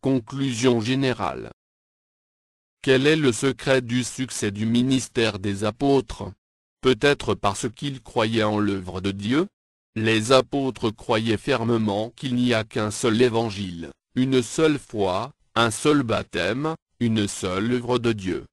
Conclusion générale. Quel est le secret du succès du ministère des apôtres? Peut-être parce qu'ils croyaient en l'œuvre de Dieu. Les apôtres croyaient fermement qu'il n'y a qu'un seul évangile, une seule foi, un seul baptême, une seule œuvre de Dieu.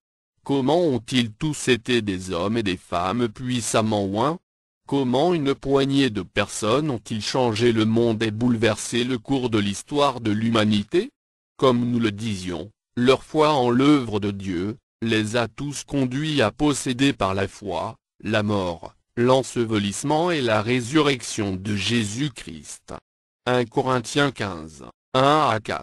Comment ont-ils tous été des hommes et des femmes puissamment oints? Comment une poignée de personnes ont-ils changé le monde et bouleversé le cours de l'histoire de l'humanité? Comme nous le disions, leur foi en l'œuvre de Dieu les a tous conduits à posséder par la foi la mort, l'ensevelissement et la résurrection de Jésus-Christ. 1 Corinthiens 15, 1-4.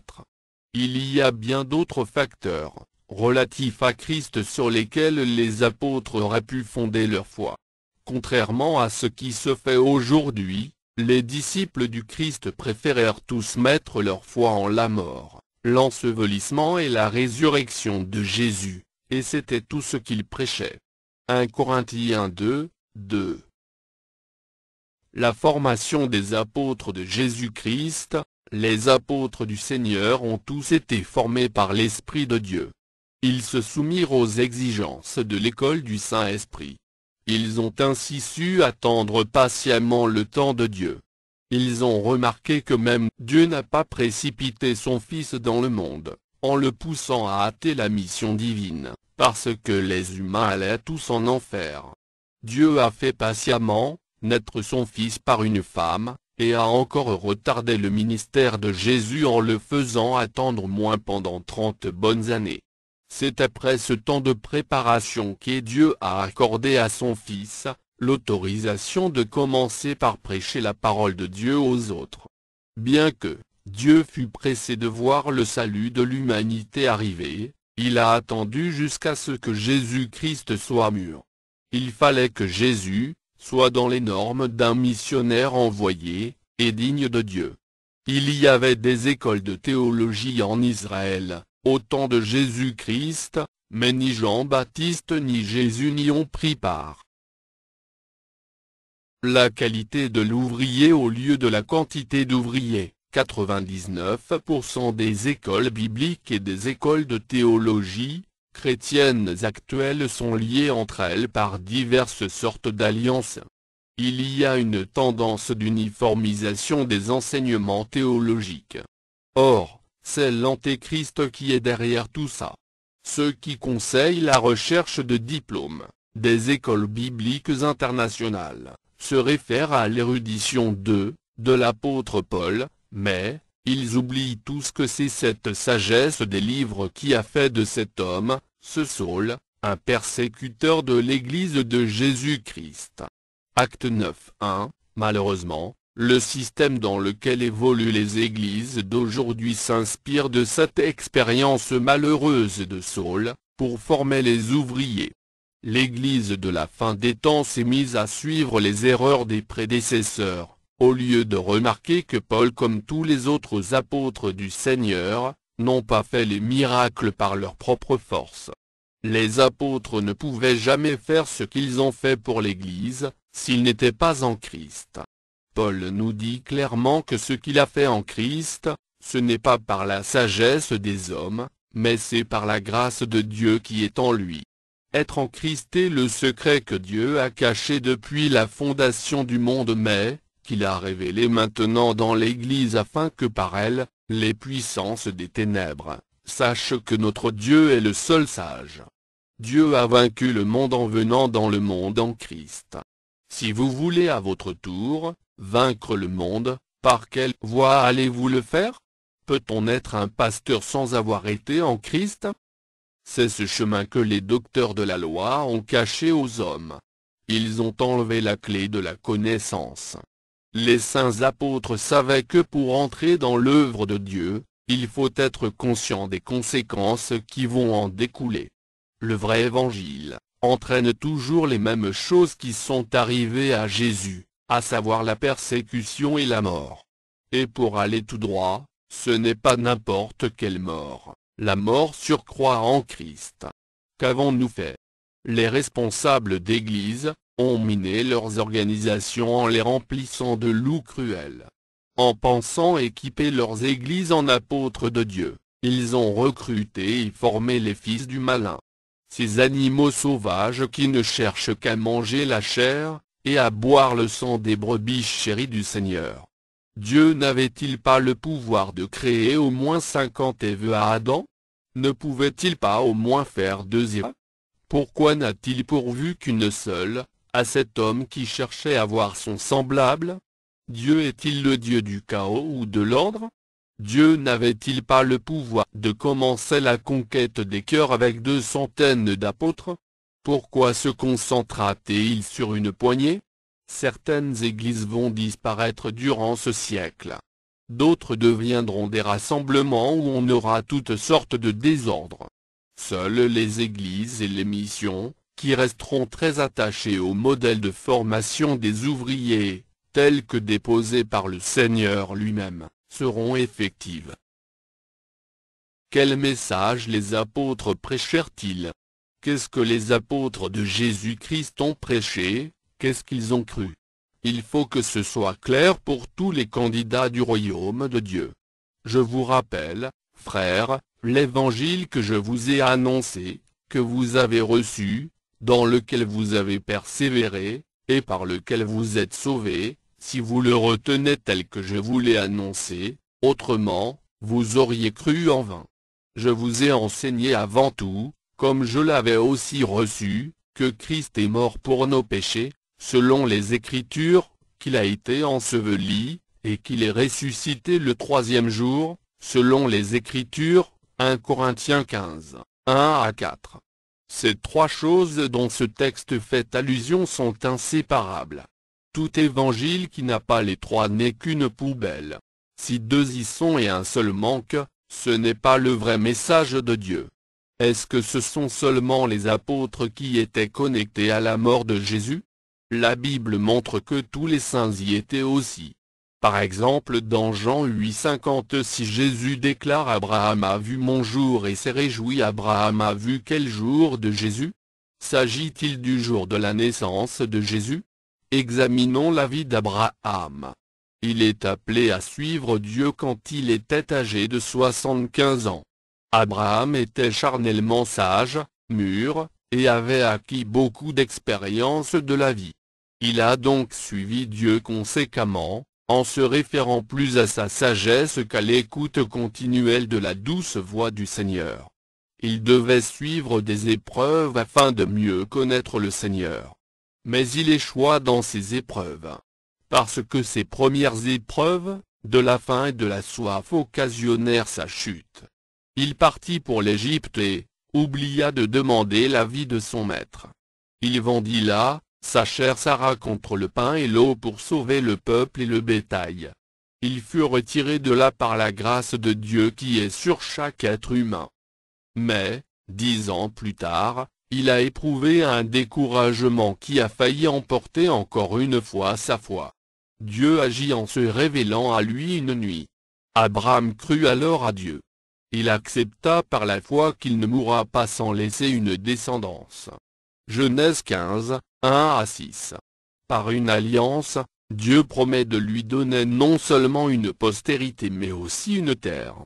Il y a bien d'autres facteurs, relatifs à Christ sur lesquels les apôtres auraient pu fonder leur foi. Contrairement à ce qui se fait aujourd'hui, les disciples du Christ préférèrent tous mettre leur foi en la mort, l'ensevelissement et la résurrection de Jésus, et c'était tout ce qu'ils prêchaient. 1 Corinthiens 2, 2. La formation des apôtres de Jésus-Christ. Les apôtres du Seigneur ont tous été formés par l'Esprit de Dieu. Ils se soumirent aux exigences de l'école du Saint-Esprit. Ils ont ainsi su attendre patiemment le temps de Dieu. Ils ont remarqué que même Dieu n'a pas précipité son Fils dans le monde, en le poussant à hâter la mission divine, parce que les humains allaient tous en enfer. Dieu a fait patiemment naître son Fils par une femme, et a encore retardé le ministère de Jésus en le faisant attendre moins pendant 30 bonnes années. C'est après ce temps de préparation que Dieu a accordé à son Fils l'autorisation de commencer par prêcher la parole de Dieu aux autres. Bien que Dieu fût pressé de voir le salut de l'humanité arriver, il a attendu jusqu'à ce que Jésus-Christ soit mûr. Il fallait que Jésus soit dans les normes d'un missionnaire envoyé, et digne de Dieu. Il y avait des écoles de théologie en Israël, au temps de Jésus-Christ, mais ni Jean-Baptiste ni Jésus n'y ont pris part. La qualité de l'ouvrier au lieu de la quantité d'ouvriers. 99% des écoles bibliques et des écoles de théologie chrétiennes actuelles sont liées entre elles par diverses sortes d'alliances. Il y a une tendance d'uniformisation des enseignements théologiques. Or, c'est l'Antéchrist qui est derrière tout ça. Ceux qui conseillent la recherche de diplômes, des écoles bibliques internationales, se réfèrent à l'érudition de l'apôtre Paul, mais ils oublient tous que c'est cette sagesse des livres qui a fait de cet homme, ce Saul, un persécuteur de l'Église de Jésus-Christ. Acte 9:1. Malheureusement, le système dans lequel évoluent les églises d'aujourd'hui s'inspire de cette expérience malheureuse de Saul, pour former les ouvriers. L'Église de la fin des temps s'est mise à suivre les erreurs des prédécesseurs, au lieu de remarquer que Paul comme tous les autres apôtres du Seigneur, n'ont pas fait les miracles par leur propre force. Les apôtres ne pouvaient jamais faire ce qu'ils ont fait pour l'Église, s'ils n'étaient pas en Christ. Paul nous dit clairement que ce qu'il a fait en Christ, ce n'est pas par la sagesse des hommes, mais c'est par la grâce de Dieu qui est en lui. Être en Christ est le secret que Dieu a caché depuis la fondation du monde mais qu'il a révélé maintenant dans l'Église afin que par elle, les puissances des ténèbres, sachent que notre Dieu est le seul sage. Dieu a vaincu le monde en venant dans le monde en Christ. Si vous voulez à votre tour, vaincre le monde, par quelle voie allez-vous le faire? Peut-on être un pasteur sans avoir été en Christ? C'est ce chemin que les docteurs de la loi ont caché aux hommes. Ils ont enlevé la clé de la connaissance. Les saints apôtres savaient que pour entrer dans l'œuvre de Dieu, il faut être conscient des conséquences qui vont en découler. Le vrai évangile entraîne toujours les mêmes choses qui sont arrivées à Jésus, à savoir la persécution et la mort. Et pour aller tout droit, ce n'est pas n'importe quelle mort, la mort surcroît en Christ. Qu'avons-nous fait? Les responsables d'église ont miné leurs organisations en les remplissant de loups cruels. En pensant équiper leurs églises en apôtres de Dieu, Ils ont recruté et formé les fils du malin. Ces animaux sauvages qui ne cherchent qu'à manger la chair, et à boire le sang des brebis chéries du Seigneur. Dieu n'avait-il pas le pouvoir de créer au moins 50 Èves à Adam? Ne pouvait-il pas au moins faire 2 Èves? Pourquoi n'a-t-il pourvu qu'une seule, à cet homme qui cherchait à voir son semblable? Dieu est-il le Dieu du chaos ou de l'ordre? Dieu n'avait-il pas le pouvoir de commencer la conquête des cœurs avec 200 d'apôtres? Pourquoi se concentra-t-il sur une poignée? Certaines églises vont disparaître durant ce siècle. D'autres deviendront des rassemblements où on aura toutes sortes de désordres. Seules les églises et les missions, qui resteront très attachées au modèle de formation des ouvriers, tel que déposé par le Seigneur lui-même, seront effectives. Quel message les apôtres prêchèrent-ils? Qu'est-ce que les apôtres de Jésus-Christ ont prêché? Qu'est-ce qu'ils ont cru? Il faut que ce soit clair pour tous les candidats du royaume de Dieu. Je vous rappelle, frères, l'évangile que je vous ai annoncé, que vous avez reçu, dans lequel vous avez persévéré, et par lequel vous êtes sauvés, si vous le retenez tel que je vous l'ai annoncé, autrement, vous auriez cru en vain. Je vous ai enseigné avant tout, comme je l'avais aussi reçu, que Christ est mort pour nos péchés, selon les Écritures, qu'il a été enseveli, et qu'il est ressuscité le 3e jour, selon les Écritures, 1 Corinthiens 15, 1-4. Ces 3 choses dont ce texte fait allusion sont inséparables. Tout évangile qui n'a pas les 3 n'est qu'une poubelle. Si 2 y sont et un seul manque, ce n'est pas le vrai message de Dieu. Est-ce que ce sont seulement les apôtres qui étaient connectés à la mort de Jésus? La Bible montre que tous les saints y étaient aussi. Par exemple dans Jean 8,56 Jésus déclare Abraham a vu mon jour et s'est réjoui. Abraham a vu quel jour de Jésus? S'agit-il du jour de la naissance de Jésus? Examinons la vie d'Abraham. Il est appelé à suivre Dieu quand il était âgé de 75 ans. Abraham était charnellement sage, mûr, et avait acquis beaucoup d'expérience de la vie. Il a donc suivi Dieu conséquemment, en se référant plus à sa sagesse qu'à l'écoute continuelle de la douce voix du Seigneur. Il devait suivre des épreuves afin de mieux connaître le Seigneur. Mais il échoua dans ces épreuves. Parce que ces premières épreuves, de la faim et de la soif occasionnèrent sa chute. Il partit pour l'Égypte et oublia de demander l'avis de son maître. Il vendit là sa chère Sarah contre le pain et l'eau pour sauver le peuple et le bétail. Il fut retiré de là par la grâce de Dieu qui est sur chaque être humain. Mais, 10 ans plus tard, il a éprouvé un découragement qui a failli emporter encore une fois sa foi. Dieu agit en se révélant à lui une nuit. Abraham crut alors à Dieu. Il accepta par la foi qu'il ne mourra pas sans laisser une descendance. Genèse 15, 1-6. Par une alliance, Dieu promet de lui donner non seulement une postérité mais aussi une terre.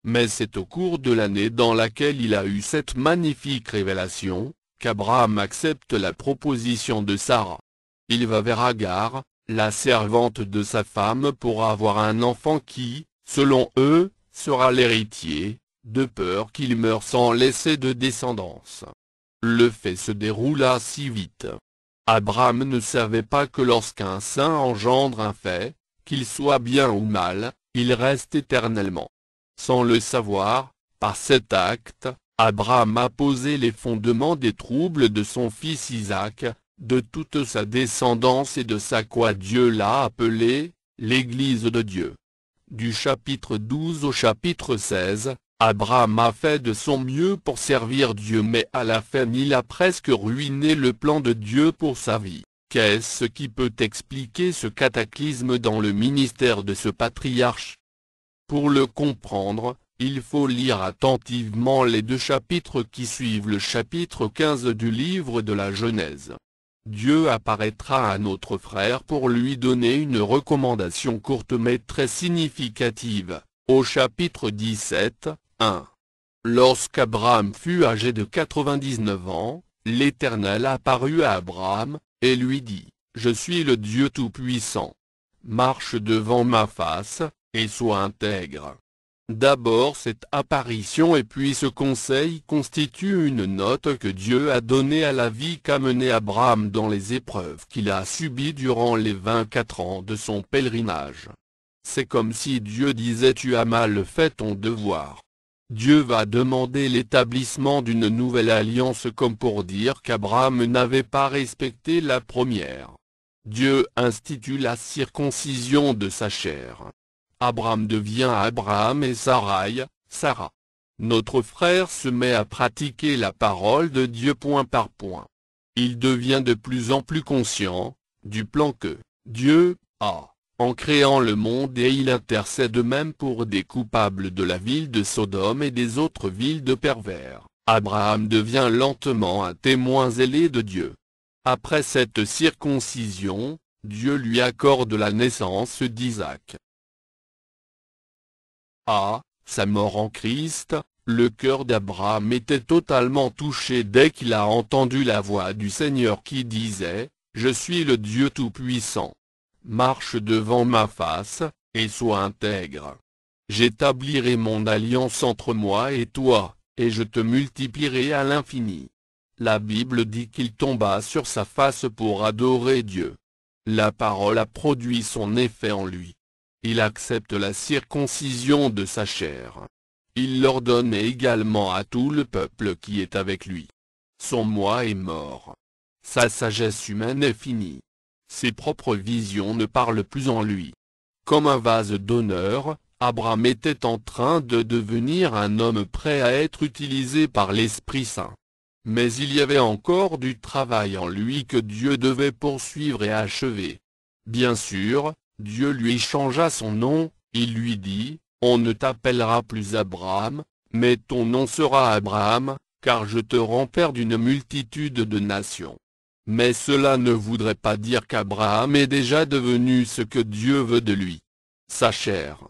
Mais c'est au cours de l'année dans laquelle il a eu cette magnifique révélation, qu'Abraham accepte la proposition de Sarah. Il va vers Agar, la servante de sa femme pour avoir un enfant qui, selon eux, sera l'héritier, de peur qu'il meure sans laisser de descendance. Le fait se déroula si vite. Abraham ne savait pas que lorsqu'un saint engendre un fait, qu'il soit bien ou mal, il reste éternellement. Sans le savoir, par cet acte, Abraham a posé les fondements des troubles de son fils Isaac, de toute sa descendance et de sa quoi Dieu l'a appelé, l'Église de Dieu. Du chapitre 12 au chapitre 16, Abraham a fait de son mieux pour servir Dieu mais à la fin il a presque ruiné le plan de Dieu pour sa vie. Qu'est-ce qui peut expliquer ce cataclysme dans le ministère de ce patriarche? Pour le comprendre, il faut lire attentivement les 2 chapitres qui suivent le chapitre 15 du livre de la Genèse. Dieu apparaîtra à notre frère pour lui donner une recommandation courte mais très significative, au chapitre 17, 1. Lorsqu'Abraham fut âgé de 99 ans, l'Éternel apparut à Abraham, et lui dit, « Je suis le Dieu Tout-Puissant. Marche devant ma face, et sois intègre. » D'abord cette apparition et puis ce conseil constituent une note que Dieu a donnée à la vie qu'a menée Abraham dans les épreuves qu'il a subies durant les 24 ans de son pèlerinage. C'est comme si Dieu disait « Tu as mal fait ton devoir ». Dieu va demander l'établissement d'une nouvelle alliance comme pour dire qu'Abraham n'avait pas respecté la première. Dieu institue la circoncision de sa chair. Abraham devient Abraham et Sarai, Sarah. Notre frère se met à pratiquer la parole de Dieu point par point. Il devient de plus en plus conscient du plan que Dieu a en créant le monde et il intercède même pour des coupables de la ville de Sodome et des autres villes de pervers. Abraham devient lentement un témoin zélé de Dieu. Après cette circoncision, Dieu lui accorde la naissance d'Isaac. À sa mort en Christ, le cœur d'Abraham était totalement touché dès qu'il a entendu la voix du Seigneur qui disait, « Je suis le Dieu Tout-Puissant. Marche devant ma face, et sois intègre. J'établirai mon alliance entre moi et toi, et je te multiplierai à l'infini. » La Bible dit qu'il tomba sur sa face pour adorer Dieu. La parole a produit son effet en lui. Il accepte la circoncision de sa chair. Il l'ordonne également à tout le peuple qui est avec lui. Son moi est mort. Sa sagesse humaine est finie. Ses propres visions ne parlent plus en lui. Comme un vase d'honneur, Abraham était en train de devenir un homme prêt à être utilisé par l'Esprit Saint. Mais il y avait encore du travail en lui que Dieu devait poursuivre et achever. Bien sûr, Dieu lui changea son nom, il lui dit, « On ne t'appellera plus Abraham, mais ton nom sera Abraham, car je te rends père d'une multitude de nations. » Mais cela ne voudrait pas dire qu'Abraham est déjà devenu ce que Dieu veut de lui. Sa chair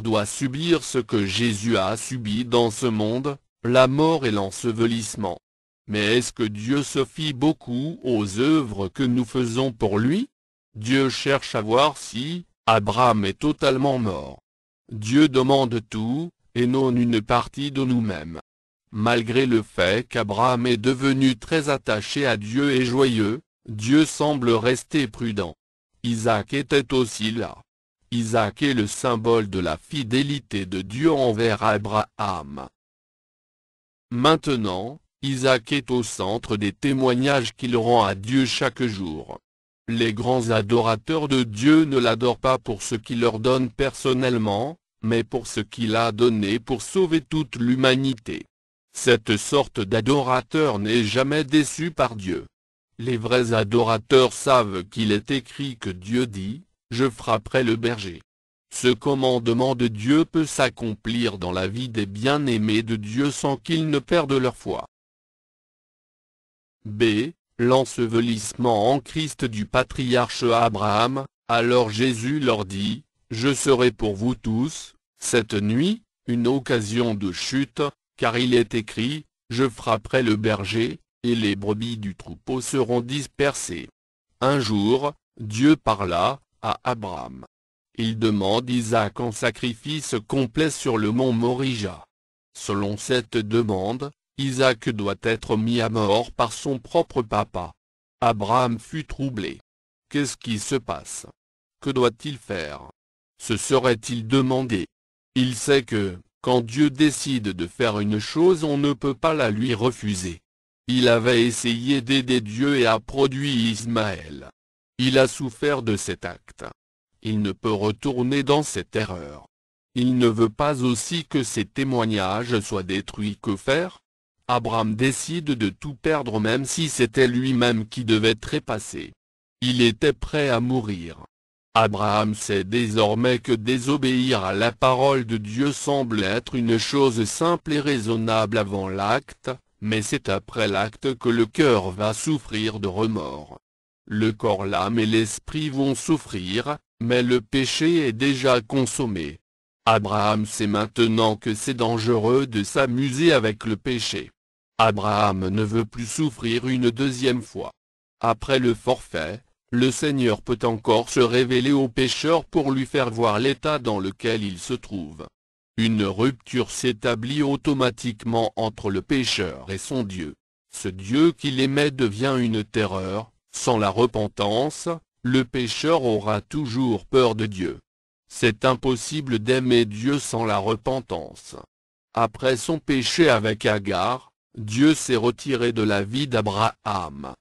doit subir ce que Jésus a subi dans ce monde, la mort et l'ensevelissement. Mais est-ce que Dieu se fie beaucoup aux œuvres que nous faisons pour lui? Dieu cherche à voir si Abraham est totalement mort. Dieu demande tout, et non une partie de nous-mêmes. Malgré le fait qu'Abraham est devenu très attaché à Dieu et joyeux, Dieu semble rester prudent. Isaac était aussi là. Isaac est le symbole de la fidélité de Dieu envers Abraham. Maintenant, Isaac est au centre des témoignages qu'il rend à Dieu chaque jour. Les grands adorateurs de Dieu ne l'adorent pas pour ce qu'il leur donne personnellement, mais pour ce qu'il a donné pour sauver toute l'humanité. Cette sorte d'adorateur n'est jamais déçu par Dieu. Les vrais adorateurs savent qu'il est écrit que Dieu dit, « Je frapperai le berger ». Ce commandement de Dieu peut s'accomplir dans la vie des bien-aimés de Dieu sans qu'ils ne perdent leur foi. B. L'ensevelissement en Christ du patriarche Abraham. Alors Jésus leur dit, « Je serai pour vous tous, cette nuit, une occasion de chute, car il est écrit, je frapperai le berger, et les brebis du troupeau seront dispersées. » Un jour, Dieu parla à Abraham. Il demande Isaac en sacrifice complet sur le mont Morija. Selon cette demande, Isaac doit être mis à mort par son propre papa. Abraham fut troublé. Qu'est-ce qui se passe? Que doit-il faire? Se serait-il demandé? Il sait que, quand Dieu décide de faire une chose, on ne peut pas la lui refuser. Il avait essayé d'aider Dieu et a produit Ismaël. Il a souffert de cet acte. Il ne peut retourner dans cette erreur. Il ne veut pas aussi que ses témoignages soient détruits. Que faire? Abraham décide de tout perdre même si c'était lui-même qui devait trépasser. Il était prêt à mourir. Abraham sait désormais que désobéir à la parole de Dieu semble être une chose simple et raisonnable avant l'acte, mais c'est après l'acte que le cœur va souffrir de remords. Le corps, l'âme et l'esprit vont souffrir, mais le péché est déjà consommé. Abraham sait maintenant que c'est dangereux de s'amuser avec le péché. Abraham ne veut plus souffrir une deuxième fois. Après le forfait, le Seigneur peut encore se révéler au pécheur pour lui faire voir l'état dans lequel il se trouve. Une rupture s'établit automatiquement entre le pécheur et son Dieu. Ce Dieu qu'il aimait devient une terreur. Sans la repentance, le pécheur aura toujours peur de Dieu. C'est impossible d'aimer Dieu sans la repentance. Après son péché avec Agar, Dieu s'est retiré de la vie d'Abraham.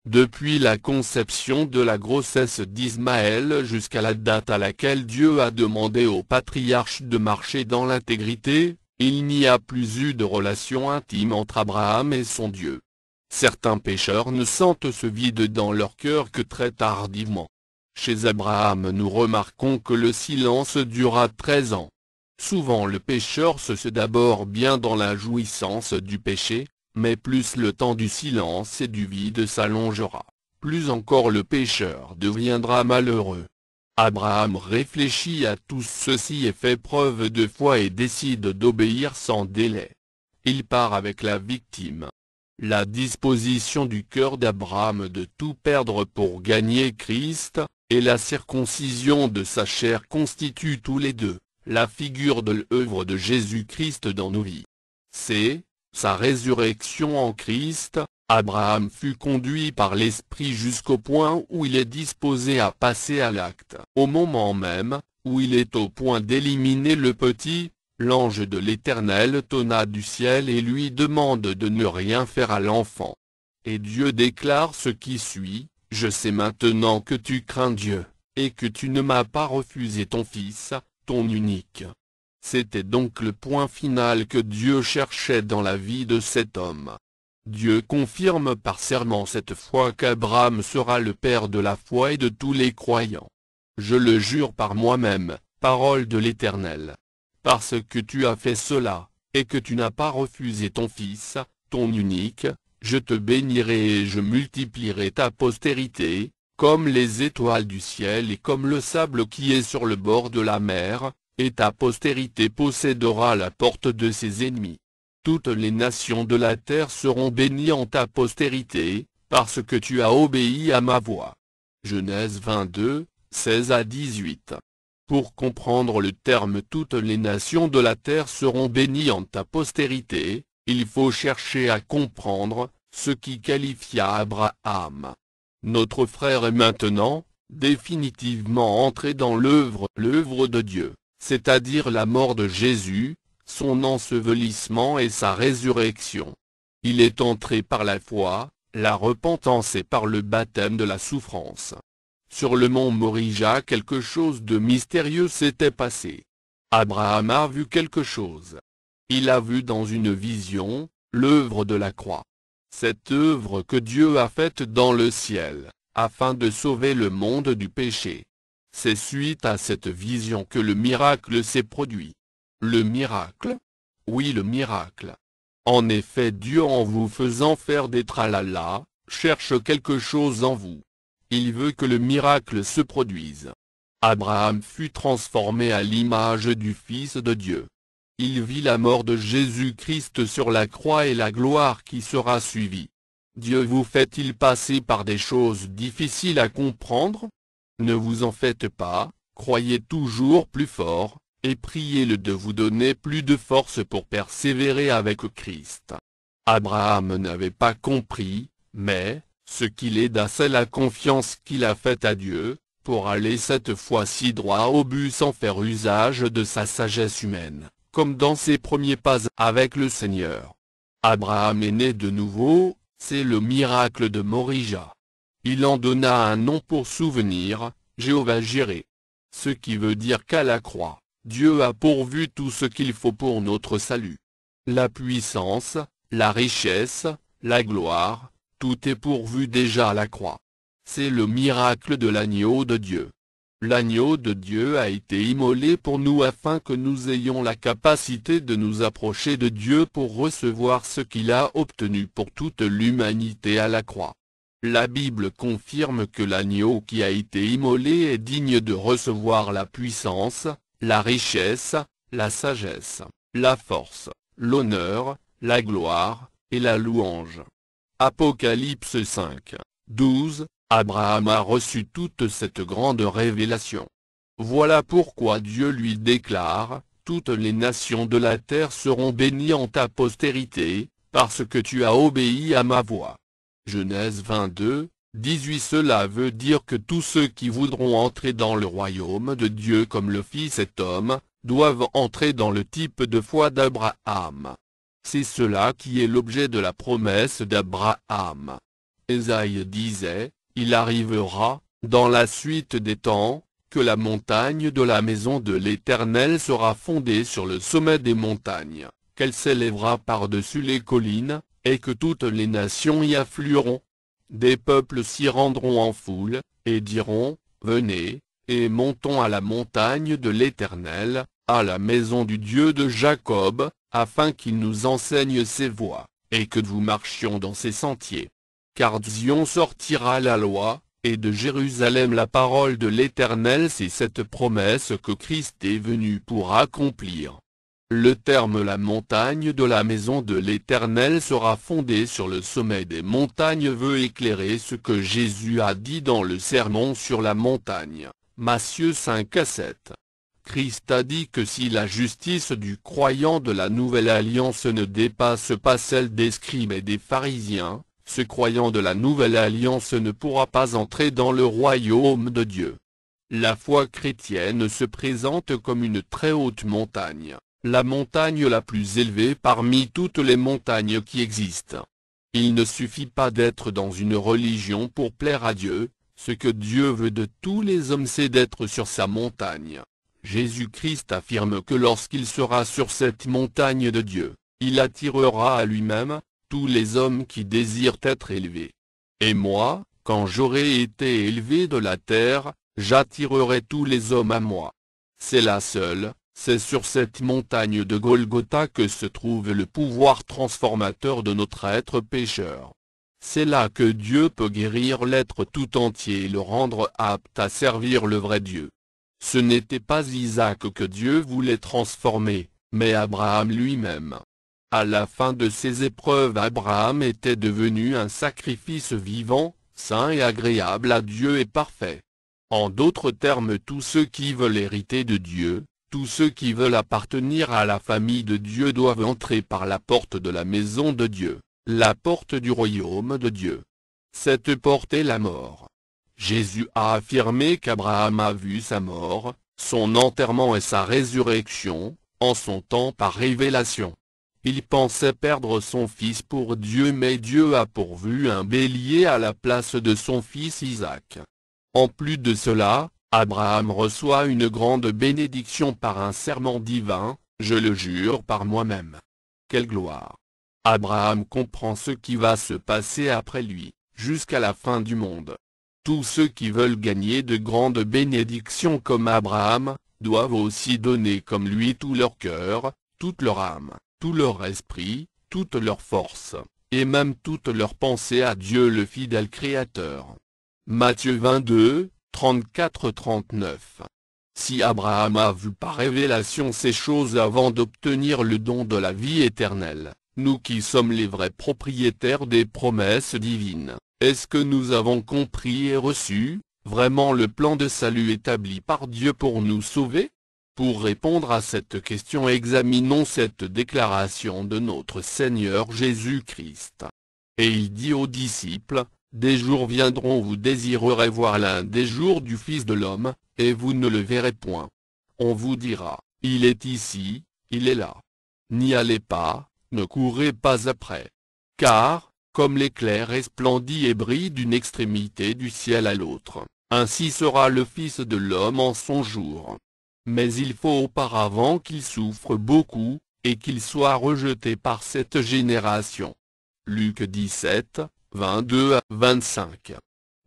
Depuis la conception de la grossesse d'Ismaël jusqu'à la date à laquelle Dieu a demandé au patriarche de marcher dans l'intégrité, il n'y a plus eu de relation intime entre Abraham et son Dieu. Certains pécheurs ne sentent ce vide dans leur cœur que très tardivement. Chez Abraham nous remarquons que le silence dura 13 ans. Souvent le pécheur se sait d'abord bien dans la jouissance du péché, mais plus le temps du silence et du vide s'allongera, plus encore le pécheur deviendra malheureux. Abraham réfléchit à tout ceci et fait preuve de foi et décide d'obéir sans délai. Il part avec la victime. La disposition du cœur d'Abraham de tout perdre pour gagner Christ, et la circoncision de sa chair constituent tous les deux la figure de l'œuvre de Jésus-Christ dans nos vies. C'est sa résurrection en Christ. Abraham fut conduit par l'Esprit jusqu'au point où il est disposé à passer à l'acte. Au moment même où il est au point d'éliminer le petit, l'ange de l'Éternel tonna du ciel et lui demande de ne rien faire à l'enfant. Et Dieu déclare ce qui suit: je sais maintenant que tu crains Dieu, et que tu ne m'as pas refusé ton fils, ton unique. C'était donc le point final que Dieu cherchait dans la vie de cet homme. Dieu confirme par serment cette fois qu'Abraham sera le père de la foi et de tous les croyants. Je le jure par moi-même, parole de l'Éternel. Parce que tu as fait cela, et que tu n'as pas refusé ton fils, ton unique, je te bénirai et je multiplierai ta postérité, comme les étoiles du ciel et comme le sable qui est sur le bord de la mer, et ta postérité possédera la porte de ses ennemis. Toutes les nations de la terre seront bénies en ta postérité, parce que tu as obéi à ma voix. Genèse 22, 16 à 18. Pour comprendre le terme « toutes les nations de la terre seront bénies en ta postérité », il faut chercher à comprendre ce qui qualifia Abraham. Notre frère est maintenant, définitivement entré dans l'œuvre de Dieu, c'est-à-dire la mort de Jésus, son ensevelissement et sa résurrection. Il est entré par la foi, la repentance et par le baptême de la souffrance. Sur le mont Morija quelque chose de mystérieux s'était passé. Abraham a vu quelque chose. Il a vu dans une vision, l'œuvre de la croix. Cette œuvre que Dieu a faite dans le ciel, afin de sauver le monde du péché. C'est suite à cette vision que le miracle s'est produit. Le miracle? Oui, le miracle. En effet, Dieu, en vous faisant faire des tralala, cherche quelque chose en vous. Il veut que le miracle se produise. Abraham fut transformé à l'image du Fils de Dieu. Il vit la mort de Jésus-Christ sur la croix et la gloire qui sera suivie. Dieu vous fait-il passer par des choses difficiles à comprendre? Ne vous en faites pas, croyez toujours plus fort, et priez-le de vous donner plus de force pour persévérer avec Christ. Abraham n'avait pas compris, mais, ce qui l'aida c'est la confiance qu'il a faite à Dieu, pour aller cette fois-ci droit au but sans faire usage de sa sagesse humaine, comme dans ses premiers pas avec le Seigneur. Abraham est né de nouveau, c'est le miracle de Morija. Il en donna un nom pour souvenir, Jéhovah Jireh. Ce qui veut dire qu'à la croix, Dieu a pourvu tout ce qu'il faut pour notre salut. La puissance, la richesse, la gloire, tout est pourvu déjà à la croix. C'est le miracle de l'agneau de Dieu. L'agneau de Dieu a été immolé pour nous afin que nous ayons la capacité de nous approcher de Dieu pour recevoir ce qu'il a obtenu pour toute l'humanité à la croix. La Bible confirme que l'agneau qui a été immolé est digne de recevoir la puissance, la richesse, la sagesse, la force, l'honneur, la gloire, et la louange. Apocalypse 5, 12, Abraham a reçu toute cette grande révélation. Voilà pourquoi Dieu lui déclare, « Toutes les nations de la terre seront bénies en ta postérité, parce que tu as obéi à ma voix. » Genèse 22, 18. Cela veut dire que tous ceux qui voudront entrer dans le royaume de Dieu comme le Fils est homme, doivent entrer dans le type de foi d'Abraham. C'est cela qui est l'objet de la promesse d'Abraham. Ésaïe disait, « Il arrivera, dans la suite des temps, que la montagne de la maison de l'Éternel sera fondée sur le sommet des montagnes, qu'elle s'élèvera par-dessus les collines, et que toutes les nations y afflueront. Des peuples s'y rendront en foule, et diront, venez, et montons à la montagne de l'Éternel, à la maison du Dieu de Jacob, afin qu'il nous enseigne ses voies, et que nous marchions dans ses sentiers. Car de Zion sortira la loi, et de Jérusalem la parole de l'Éternel. C'est cette promesse que Christ est venu pour accomplir. Le terme « la montagne de la maison de l'Éternel sera fondée sur le sommet des montagnes » veut éclairer ce que Jésus a dit dans le sermon sur la montagne, Matthieu 5 à 7. Christ a dit que si la justice du croyant de la nouvelle alliance ne dépasse pas celle des scribes et des pharisiens, ce croyant de la nouvelle alliance ne pourra pas entrer dans le royaume de Dieu. La foi chrétienne se présente comme une très haute montagne, la montagne la plus élevée parmi toutes les montagnes qui existent. Il ne suffit pas d'être dans une religion pour plaire à Dieu, ce que Dieu veut de tous les hommes c'est d'être sur sa montagne. Jésus-Christ affirme que lorsqu'il sera sur cette montagne de Dieu, il attirera à lui-même tous les hommes qui désirent être élevés. Et moi, quand j'aurai été élevé de la terre, j'attirerai tous les hommes à moi. C'est la seule, c'est sur cette montagne de Golgotha que se trouve le pouvoir transformateur de notre être pécheur. C'est là que Dieu peut guérir l'être tout entier et le rendre apte à servir le vrai Dieu. Ce n'était pas Isaac que Dieu voulait transformer, mais Abraham lui-même. À la fin de ces épreuves, Abraham était devenu un sacrifice vivant, saint et agréable à Dieu et parfait. En d'autres termes, tous ceux qui veulent hériter de Dieu, tous ceux qui veulent appartenir à la famille de Dieu doivent entrer par la porte de la maison de Dieu, la porte du royaume de Dieu. Cette porte est la mort. Jésus a affirmé qu'Abraham a vu sa mort, son enterrement et sa résurrection, en son temps par révélation. Il pensait perdre son fils pour Dieu, mais Dieu a pourvu un bélier à la place de son fils Isaac. En plus de cela, Abraham reçoit une grande bénédiction par un serment divin, « Je le jure par moi-même ». Quelle gloire! Abraham comprend ce qui va se passer après lui, jusqu'à la fin du monde. Tous ceux qui veulent gagner de grandes bénédictions comme Abraham, doivent aussi donner comme lui tout leur cœur, toute leur âme, tout leur esprit, toute leur force, et même toute leur pensée à Dieu le fidèle Créateur. Matthieu 22, 34-39. Si Abraham a vu par révélation ces choses avant d'obtenir le don de la vie éternelle, nous qui sommes les vrais propriétaires des promesses divines, est-ce que nous avons compris et reçu, vraiment le plan de salut établi par Dieu pour nous sauver? Pour répondre à cette question, examinons cette déclaration de notre Seigneur Jésus-Christ. Et il dit aux disciples, « Des jours viendront où vous désirerez voir l'un des jours du Fils de l'homme, et vous ne le verrez point. On vous dira, il est ici, il est là. N'y allez pas, ne courez pas après. Car, comme l'éclair resplendit et brille d'une extrémité du ciel à l'autre, ainsi sera le Fils de l'homme en son jour. Mais il faut auparavant qu'il souffre beaucoup, et qu'il soit rejeté par cette génération. » Luc 17, 22 à 25.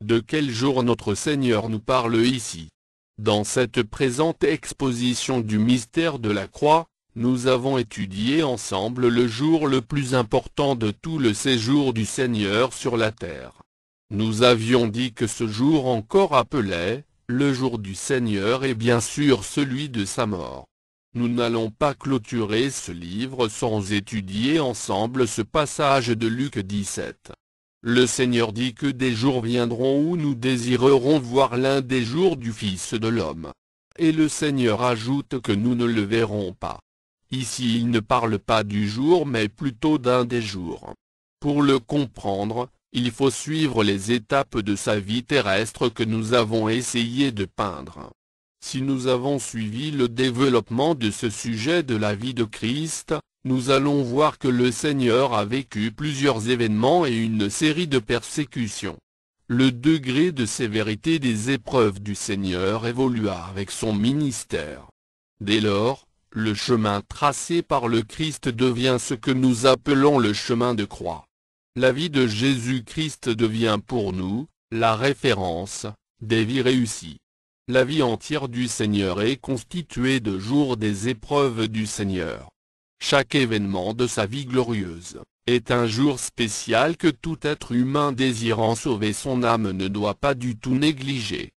De quel jour notre Seigneur nous parle ici? Dans cette présente exposition du mystère de la croix, nous avons étudié ensemble le jour le plus important de tout le séjour du Seigneur sur la terre. Nous avions dit que ce jour encore appelé, le jour du Seigneur est bien sûr celui de sa mort. Nous n'allons pas clôturer ce livre sans étudier ensemble ce passage de Luc 17. Le Seigneur dit que des jours viendront où nous désirerons voir l'un des jours du Fils de l'homme. Et le Seigneur ajoute que nous ne le verrons pas. Ici il ne parle pas du jour mais plutôt d'un des jours. Pour le comprendre, il faut suivre les étapes de sa vie terrestre que nous avons essayé de peindre. Si nous avons suivi le développement de ce sujet de la vie de Christ, nous allons voir que le Seigneur a vécu plusieurs événements et une série de persécutions. Le degré de sévérité des épreuves du Seigneur évolua avec son ministère. Dès lors, le chemin tracé par le Christ devient ce que nous appelons le chemin de croix. La vie de Jésus-Christ devient pour nous la référence des vies réussies. La vie entière du Seigneur est constituée de jours des épreuves du Seigneur. Chaque événement de sa vie glorieuse est un jour spécial que tout être humain désirant sauver son âme ne doit pas du tout négliger.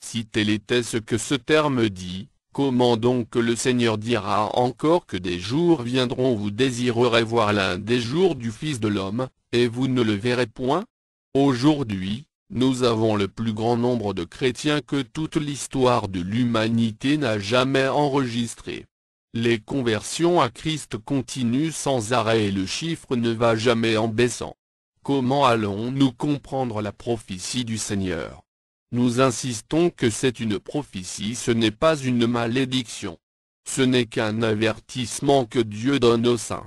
Si tel était ce que ce terme dit, comment donc le Seigneur dira encore que des jours viendront où vous désirerez voir l'un des jours du Fils de l'homme, et vous ne le verrez point? Aujourd'hui, nous avons le plus grand nombre de chrétiens que toute l'histoire de l'humanité n'a jamais enregistré. Les conversions à Christ continuent sans arrêt et le chiffre ne va jamais en baissant. Comment allons-nous comprendre la prophétie du Seigneur? Nous insistons que c'est une prophétie, ce n'est pas une malédiction. Ce n'est qu'un avertissement que Dieu donne aux saints.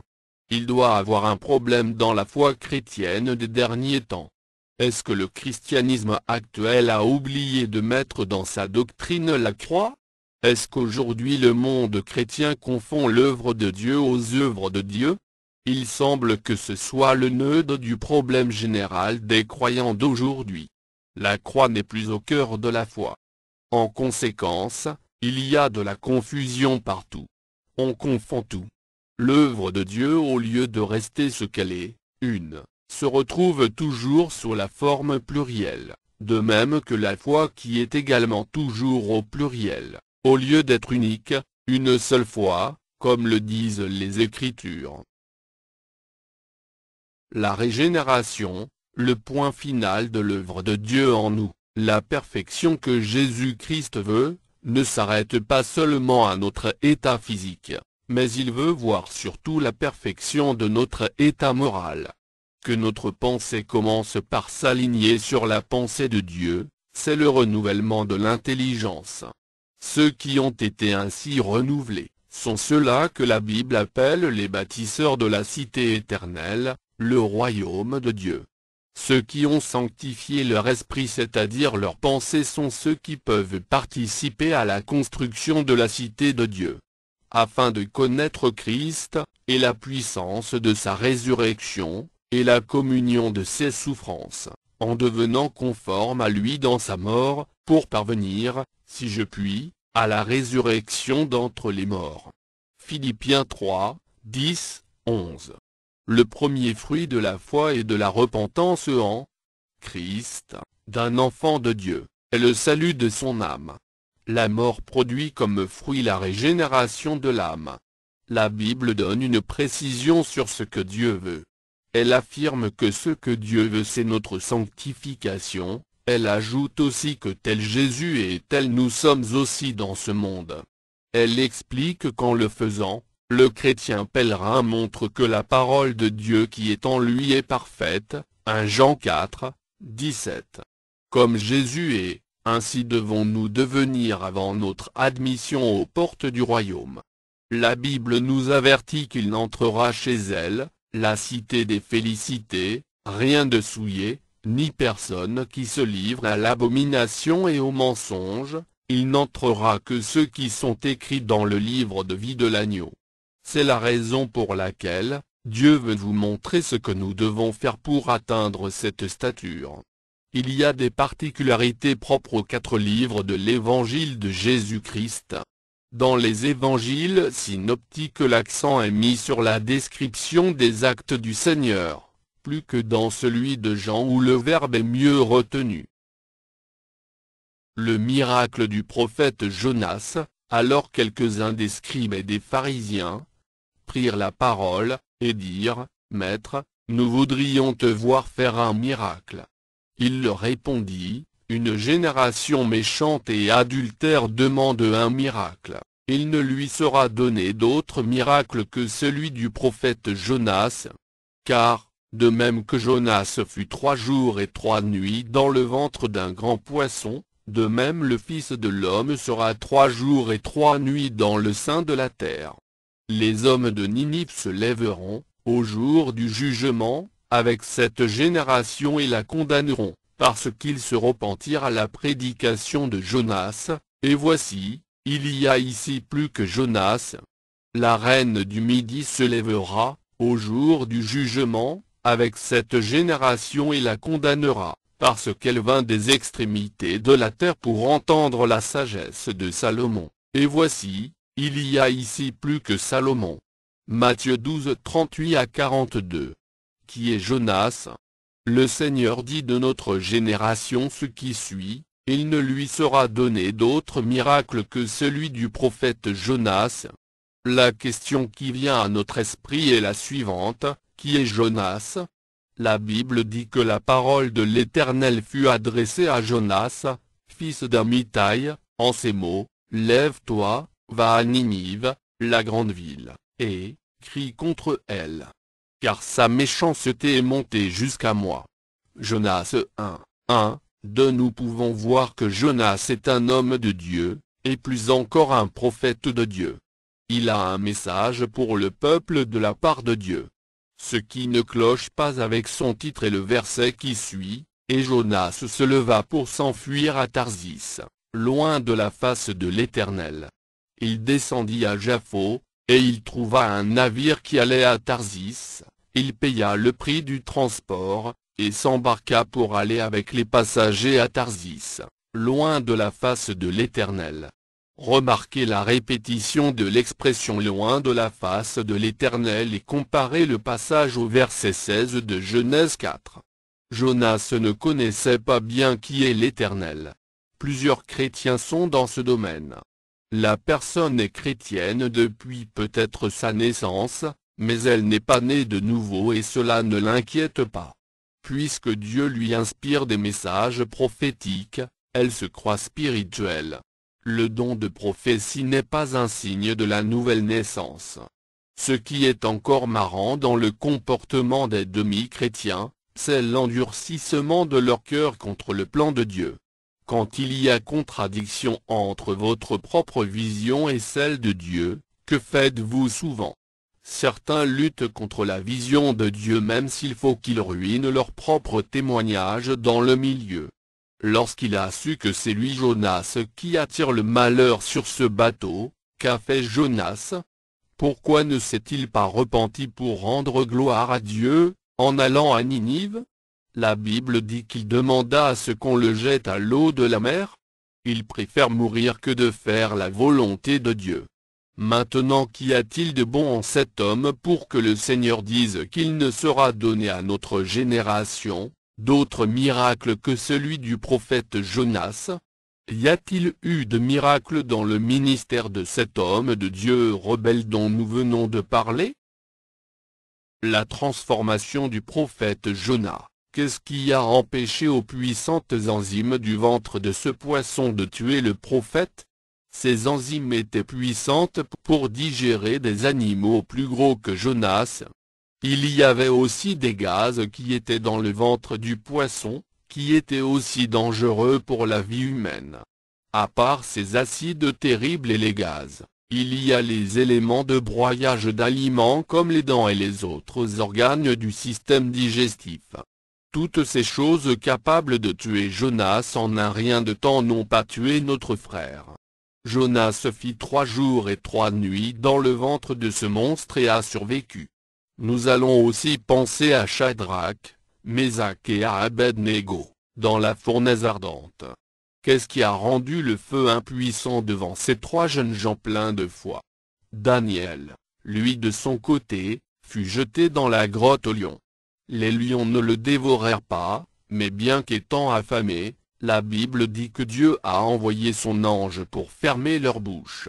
Il doit avoir un problème dans la foi chrétienne des derniers temps. Est-ce que le christianisme actuel a oublié de mettre dans sa doctrine la croix? Est-ce qu'aujourd'hui le monde chrétien confond l'œuvre de Dieu aux œuvres de Dieu? Il semble que ce soit le nœud du problème général des croyants d'aujourd'hui. La croix n'est plus au cœur de la foi. En conséquence, il y a de la confusion partout. On confond tout. L'œuvre de Dieu, au lieu de rester ce qu'elle est, une, se retrouve toujours sous la forme plurielle, de même que la foi qui est également toujours au pluriel, au lieu d'être unique, une seule foi, comme le disent les Écritures. La régénération, le point final de l'œuvre de Dieu en nous, la perfection que Jésus-Christ veut, ne s'arrête pas seulement à notre état physique, mais il veut voir surtout la perfection de notre état moral. Que notre pensée commence par s'aligner sur la pensée de Dieu, c'est le renouvellement de l'intelligence. Ceux qui ont été ainsi renouvelés, sont ceux-là que la Bible appelle les bâtisseurs de la cité éternelle, le royaume de Dieu. Ceux qui ont sanctifié leur esprit, c'est-à-dire leurs pensées, sont ceux qui peuvent participer à la construction de la cité de Dieu. Afin de connaître Christ, et la puissance de sa résurrection, et la communion de ses souffrances, en devenant conforme à lui dans sa mort, pour parvenir, si je puis, à la résurrection d'entre les morts. Philippiens 3, 10, 11. Le premier fruit de la foi et de la repentance en Christ, d'un enfant de Dieu, est le salut de son âme. La mort produit comme fruit la régénération de l'âme. La Bible donne une précision sur ce que Dieu veut. Elle affirme que ce que Dieu veut, c'est notre sanctification. Elle ajoute aussi que tel Jésus est tel nous sommes aussi dans ce monde. Elle explique qu'en le faisant, le chrétien pèlerin montre que la parole de Dieu qui est en lui est parfaite, 1 Jean 4, 17. Comme Jésus est, ainsi devons-nous devenir avant notre admission aux portes du royaume. La Bible nous avertit qu'il n'entrera chez elle, la cité des félicités, rien de souillé, ni personne qui se livre à l'abomination et au mensonge, il n'entrera que ceux qui sont écrits dans le livre de vie de l'agneau. C'est la raison pour laquelle Dieu veut vous montrer ce que nous devons faire pour atteindre cette stature. Il y a des particularités propres aux 4 livres de l'Évangile de Jésus-Christ. Dans les évangiles synoptiques, l'accent est mis sur la description des actes du Seigneur, plus que dans celui de Jean où le verbe est mieux retenu. Le miracle du prophète Jonas, Alors quelques-uns des scribes et des pharisiens prirent la parole, et dirent, « Maître, nous voudrions te voir faire un miracle. » Il leur répondit, « Une génération méchante et adultère demande un miracle. Il ne lui sera donné d'autre miracle que celui du prophète Jonas. Car, de même que Jonas fut 3 jours et 3 nuits dans le ventre d'un grand poisson, de même le Fils de l'homme sera 3 jours et 3 nuits dans le sein de la terre. Les hommes de Ninive se lèveront, au jour du jugement, avec cette génération et la condamneront, parce qu'ils se repentirent à la prédication de Jonas, et voici, il y a ici plus que Jonas. La reine du Midi se lèvera, au jour du jugement, avec cette génération et la condamnera, parce qu'elle vint des extrémités de la terre pour entendre la sagesse de Salomon, et voici, il y a ici plus que Salomon. » Matthieu 12, 38 à 42. Qui est Jonas? Le Seigneur dit de notre génération ce qui suit, « Il ne lui sera donné d'autre miracle que celui du prophète Jonas. » La question qui vient à notre esprit est la suivante, qui est Jonas? La Bible dit que la parole de l'Éternel fut adressée à Jonas, fils d'Amittai, en ces mots, « Lève-toi, va à Ninive, la grande ville, et crie contre elle. Car sa méchanceté est montée jusqu'à moi. » Jonas 1, 1, 2. Nous pouvons voir que Jonas est un homme de Dieu, et plus encore un prophète de Dieu. Il a un message pour le peuple de la part de Dieu. Ce qui ne cloche pas avec son titre est le verset qui suit, « Et Jonas se leva pour s'enfuir à Tarsis, loin de la face de l'Éternel. Il descendit à Jaffo, et il trouva un navire qui allait à Tarsis. Il paya le prix du transport, et s'embarqua pour aller avec les passagers à Tarsis, loin de la face de l'Éternel. » Remarquez la répétition de l'expression « loin de la face de l'Éternel » et comparez le passage au verset 16 de Genèse 4. Jonas ne connaissait pas bien qui est l'Éternel. Plusieurs chrétiens sont dans ce domaine. La personne est chrétienne depuis peut-être sa naissance, mais elle n'est pas née de nouveau et cela ne l'inquiète pas. Puisque Dieu lui inspire des messages prophétiques, elle se croit spirituelle. Le don de prophétie n'est pas un signe de la nouvelle naissance. Ce qui est encore marrant dans le comportement des demi-chrétiens, c'est l'endurcissement de leur cœur contre le plan de Dieu. Quand il y a contradiction entre votre propre vision et celle de Dieu, que faites-vous souvent? Certains luttent contre la vision de Dieu même s'il faut qu'ils ruinent leur propre témoignage dans le milieu. Lorsqu'il a su que c'est lui Jonas qui attire le malheur sur ce bateau, qu'a fait Jonas? Pourquoi ne s'est-il pas repenti pour rendre gloire à Dieu, en allant à Ninive? La Bible dit qu'il demanda à ce qu'on le jette à l'eau de la mer. Il préfère mourir que de faire la volonté de Dieu. Maintenant qu'y a-t-il de bon en cet homme pour que le Seigneur dise qu'il ne sera donné à notre génération d'autre miracle que celui du prophète Jonas? Y a-t-il eu de miracle dans le ministère de cet homme de Dieu rebelle dont nous venons de parler? La transformation du prophète Jonas. Qu'est-ce qui a empêché aux puissantes enzymes du ventre de ce poisson de tuer le prophète? Ces enzymes étaient puissantes pour digérer des animaux plus gros que Jonas. Il y avait aussi des gaz qui étaient dans le ventre du poisson, qui étaient aussi dangereux pour la vie humaine. À part ces acides terribles et les gaz, il y a les éléments de broyage d'aliments comme les dents et les autres organes du système digestif. Toutes ces choses capables de tuer Jonas en un rien de temps n'ont pas tué notre frère. Jonas fit 3 jours et 3 nuits dans le ventre de ce monstre et a survécu. Nous allons aussi penser à Shadrach, Meshach et à Abed-Négo, dans la fournaise ardente. Qu'est-ce qui a rendu le feu impuissant devant ces 3 jeunes gens pleins de foi? Daniel, lui de son côté, fut jeté dans la grotte aux lions. Les lions ne le dévorèrent pas, mais bien qu'étant affamés, la Bible dit que Dieu a envoyé son ange pour fermer leur bouche.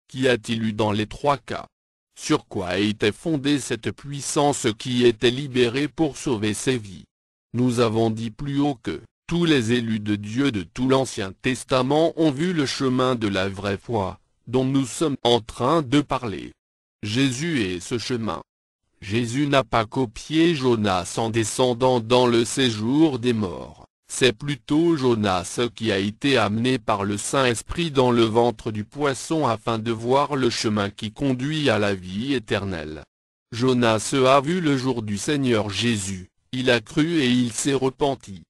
Qu'y a-t-il eu dans les trois cas? Sur quoi était fondée cette puissance qui était libérée pour sauver ces vies? Nous avons dit plus haut que tous les élus de Dieu de tout l'Ancien Testament ont vu le chemin de la vraie foi, dont nous sommes en train de parler. Jésus est ce chemin. Jésus n'a pas copié Jonas en descendant dans le séjour des morts. C'est plutôt Jonas qui a été amené par le Saint-Esprit dans le ventre du poisson afin de voir le chemin qui conduit à la vie éternelle. Jonas a vu le jour du Seigneur Jésus, il a cru et il s'est repenti.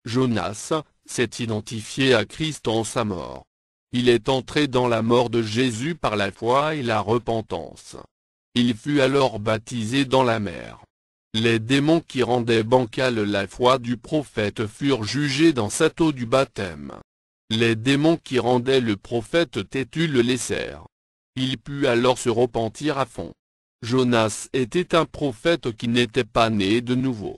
Jonas s'est identifié à Christ en sa mort. Il est entré dans la mort de Jésus par la foi et la repentance. Il fut alors baptisé dans la mer. Les démons qui rendaient bancale la foi du prophète furent jugés dans cette eau du baptême. Les démons qui rendaient le prophète têtu le laissèrent. Il put alors se repentir à fond. Jonas était un prophète qui n'était pas né de nouveau.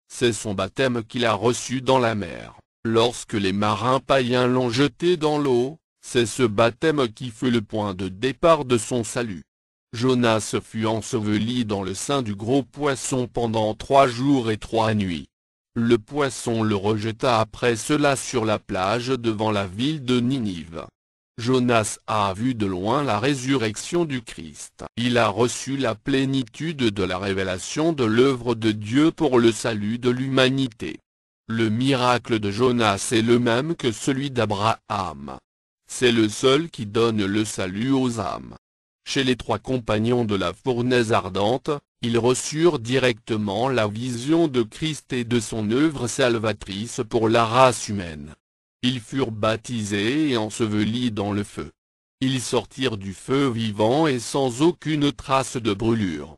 C'est son baptême qu'il a reçu dans la mer. Lorsque les marins païens l'ont jeté dans l'eau, c'est ce baptême qui fut le point de départ de son salut. Jonas fut enseveli dans le sein du gros poisson pendant 3 jours et 3 nuits. Le poisson le rejeta après cela sur la plage devant la ville de Ninive. Jonas a vu de loin la résurrection du Christ. Il a reçu la plénitude de la révélation de l'œuvre de Dieu pour le salut de l'humanité. Le miracle de Jonas est le même que celui d'Abraham. C'est le seul qui donne le salut aux âmes. Chez les 3 compagnons de la fournaise ardente, ils reçurent directement la vision de Christ et de son œuvre salvatrice pour la race humaine. Ils furent baptisés et ensevelis dans le feu. Ils sortirent du feu vivant et sans aucune trace de brûlure.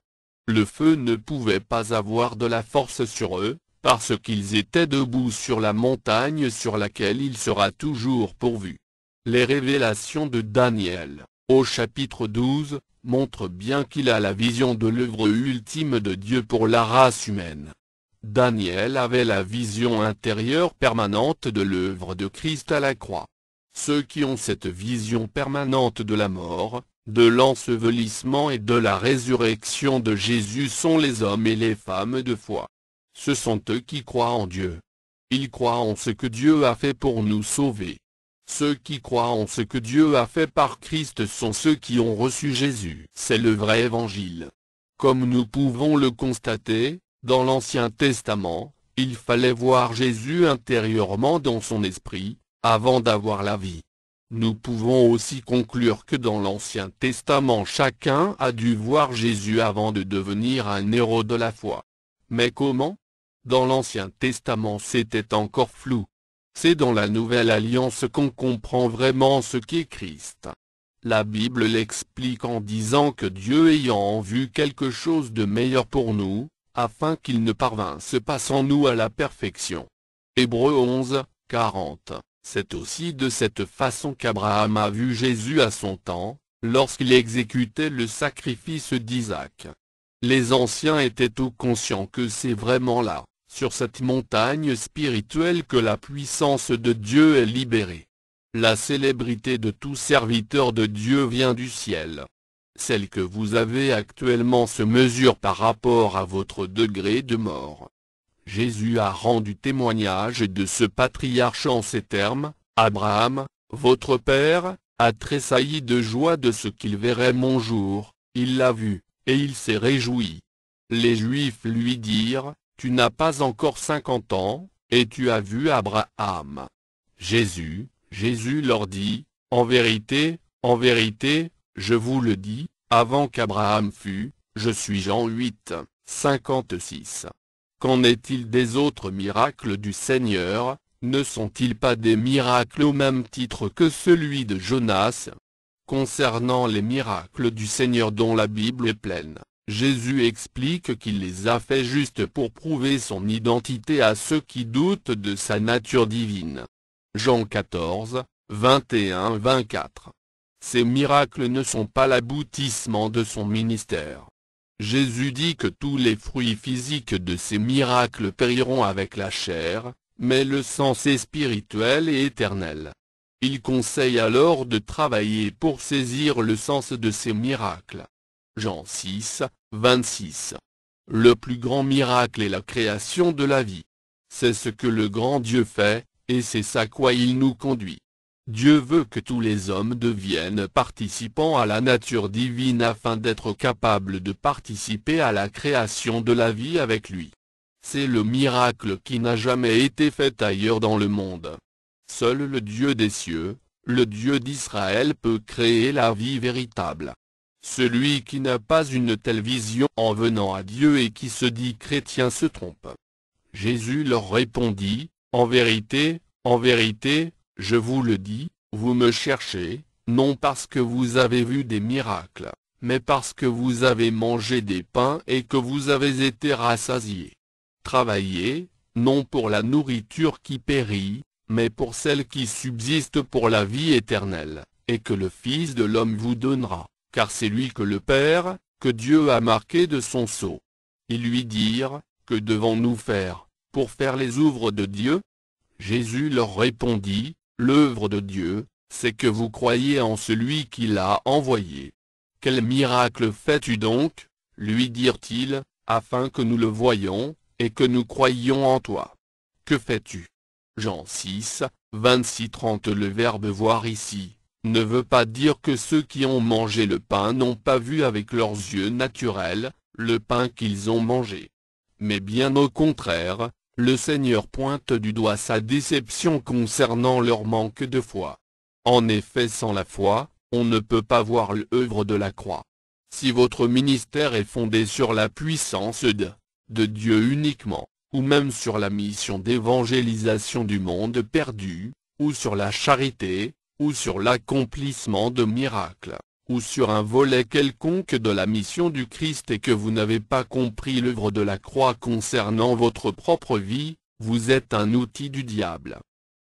Le feu ne pouvait pas avoir de la force sur eux, parce qu'ils étaient debout sur la montagne sur laquelle il sera toujours pourvu. Les révélations de Daniel, au chapitre 12, montrent bien qu'il a la vision de l'œuvre ultime de Dieu pour la race humaine. Daniel avait la vision intérieure permanente de l'œuvre de Christ à la croix. Ceux qui ont cette vision permanente de la mort, de l'ensevelissement et de la résurrection de Jésus sont les hommes et les femmes de foi. Ce sont eux qui croient en Dieu. Ils croient en ce que Dieu a fait pour nous sauver. Ceux qui croient en ce que Dieu a fait par Christ sont ceux qui ont reçu Jésus. C'est le vrai évangile. Comme nous pouvons le constater, dans l'Ancien Testament, il fallait voir Jésus intérieurement dans son esprit, avant d'avoir la vie. Nous pouvons aussi conclure que dans l'Ancien Testament chacun a dû voir Jésus avant de devenir un héros de la foi. Mais comment? Dans l'Ancien Testament c'était encore flou. C'est dans la Nouvelle Alliance qu'on comprend vraiment ce qu'est Christ. La Bible l'explique en disant que Dieu ayant en vue quelque chose de meilleur pour nous, afin qu'il ne parvinsse pas sans nous à la perfection. Hébreux 11, 40. C'est aussi de cette façon qu'Abraham a vu Jésus à son temps, lorsqu'il exécutait le sacrifice d'Isaac. Les anciens étaient tout conscients que c'est vraiment là, sur cette montagne spirituelle que la puissance de Dieu est libérée. La célébrité de tout serviteur de Dieu vient du ciel. Celle que vous avez actuellement se mesure par rapport à votre degré de mort. Jésus a rendu témoignage de ce patriarche en ces termes, « Abraham, votre père, a tressailli de joie de ce qu'il verrait mon jour, il l'a vu, et il s'est réjoui. » Les Juifs lui dirent, « Tu n'as pas encore 50 ans, et tu as vu Abraham. » Jésus leur dit, « En vérité, je vous le dis, avant qu'Abraham fût, je suis. » Jean 8, 56. Qu'en est-il des autres miracles du Seigneur, ne sont-ils pas des miracles au même titre que celui de Jonas? Concernant les miracles du Seigneur dont la Bible est pleine, Jésus explique qu'il les a faits juste pour prouver son identité à ceux qui doutent de sa nature divine. Jean 14, 21-24. Ces miracles ne sont pas l'aboutissement de son ministère. Jésus dit que tous les fruits physiques de ces miracles périront avec la chair, mais le sens est spirituel et éternel. Il conseille alors de travailler pour saisir le sens de ces miracles. Jean 6, 26. Le plus grand miracle est la création de la vie. C'est ce que le grand Dieu fait, et c'est à quoi il nous conduit. Dieu veut que tous les hommes deviennent participants à la nature divine afin d'être capables de participer à la création de la vie avec lui. C'est le miracle qui n'a jamais été fait ailleurs dans le monde. Seul le Dieu des cieux, le Dieu d'Israël peut créer la vie véritable. Celui qui n'a pas une telle vision en venant à Dieu et qui se dit chrétien se trompe. Jésus leur répondit, en vérité, je vous le dis, vous me cherchez, non parce que vous avez vu des miracles, mais parce que vous avez mangé des pains et que vous avez été rassasiés. Travaillez, non pour la nourriture qui périt, mais pour celle qui subsiste pour la vie éternelle, et que le Fils de l'homme vous donnera, car c'est lui que le Père, que Dieu a marqué de son sceau. Ils lui dirent, que devons-nous faire, pour faire les œuvres de Dieu? Jésus leur répondit, l'œuvre de Dieu, c'est que vous croyez en celui qui l'a envoyé. Quel miracle fais-tu donc, lui dirent-ils, afin que nous le voyions, et que nous croyions en toi? Que fais-tu? Jean 6, 26-30. Le verbe voir ici ne veut pas dire que ceux qui ont mangé le pain n'ont pas vu avec leurs yeux naturels, le pain qu'ils ont mangé. Mais bien au contraire, le Seigneur pointe du doigt sa déception concernant leur manque de foi. En effet, sans la foi, on ne peut pas voir l'œuvre de la croix. Si votre ministère est fondé sur la puissance de Dieu uniquement, ou même sur la mission d'évangélisation du monde perdu, ou sur la charité, ou sur l'accomplissement de miracles, ou sur un volet quelconque de la mission du Christ et que vous n'avez pas compris l'œuvre de la croix concernant votre propre vie, vous êtes un outil du diable.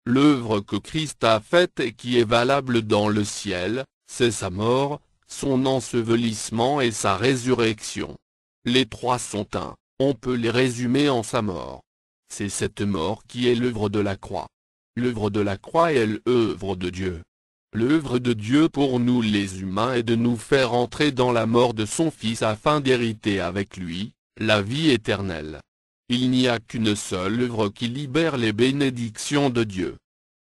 L'œuvre que Christ a faite et qui est valable dans le ciel, c'est sa mort, son ensevelissement et sa résurrection. Les trois sont un, on peut les résumer en sa mort. C'est cette mort qui est l'œuvre de la croix. L'œuvre de la croix est l'œuvre de Dieu. L'œuvre de Dieu pour nous les humains est de nous faire entrer dans la mort de son Fils afin d'hériter avec lui, la vie éternelle. Il n'y a qu'une seule œuvre qui libère les bénédictions de Dieu.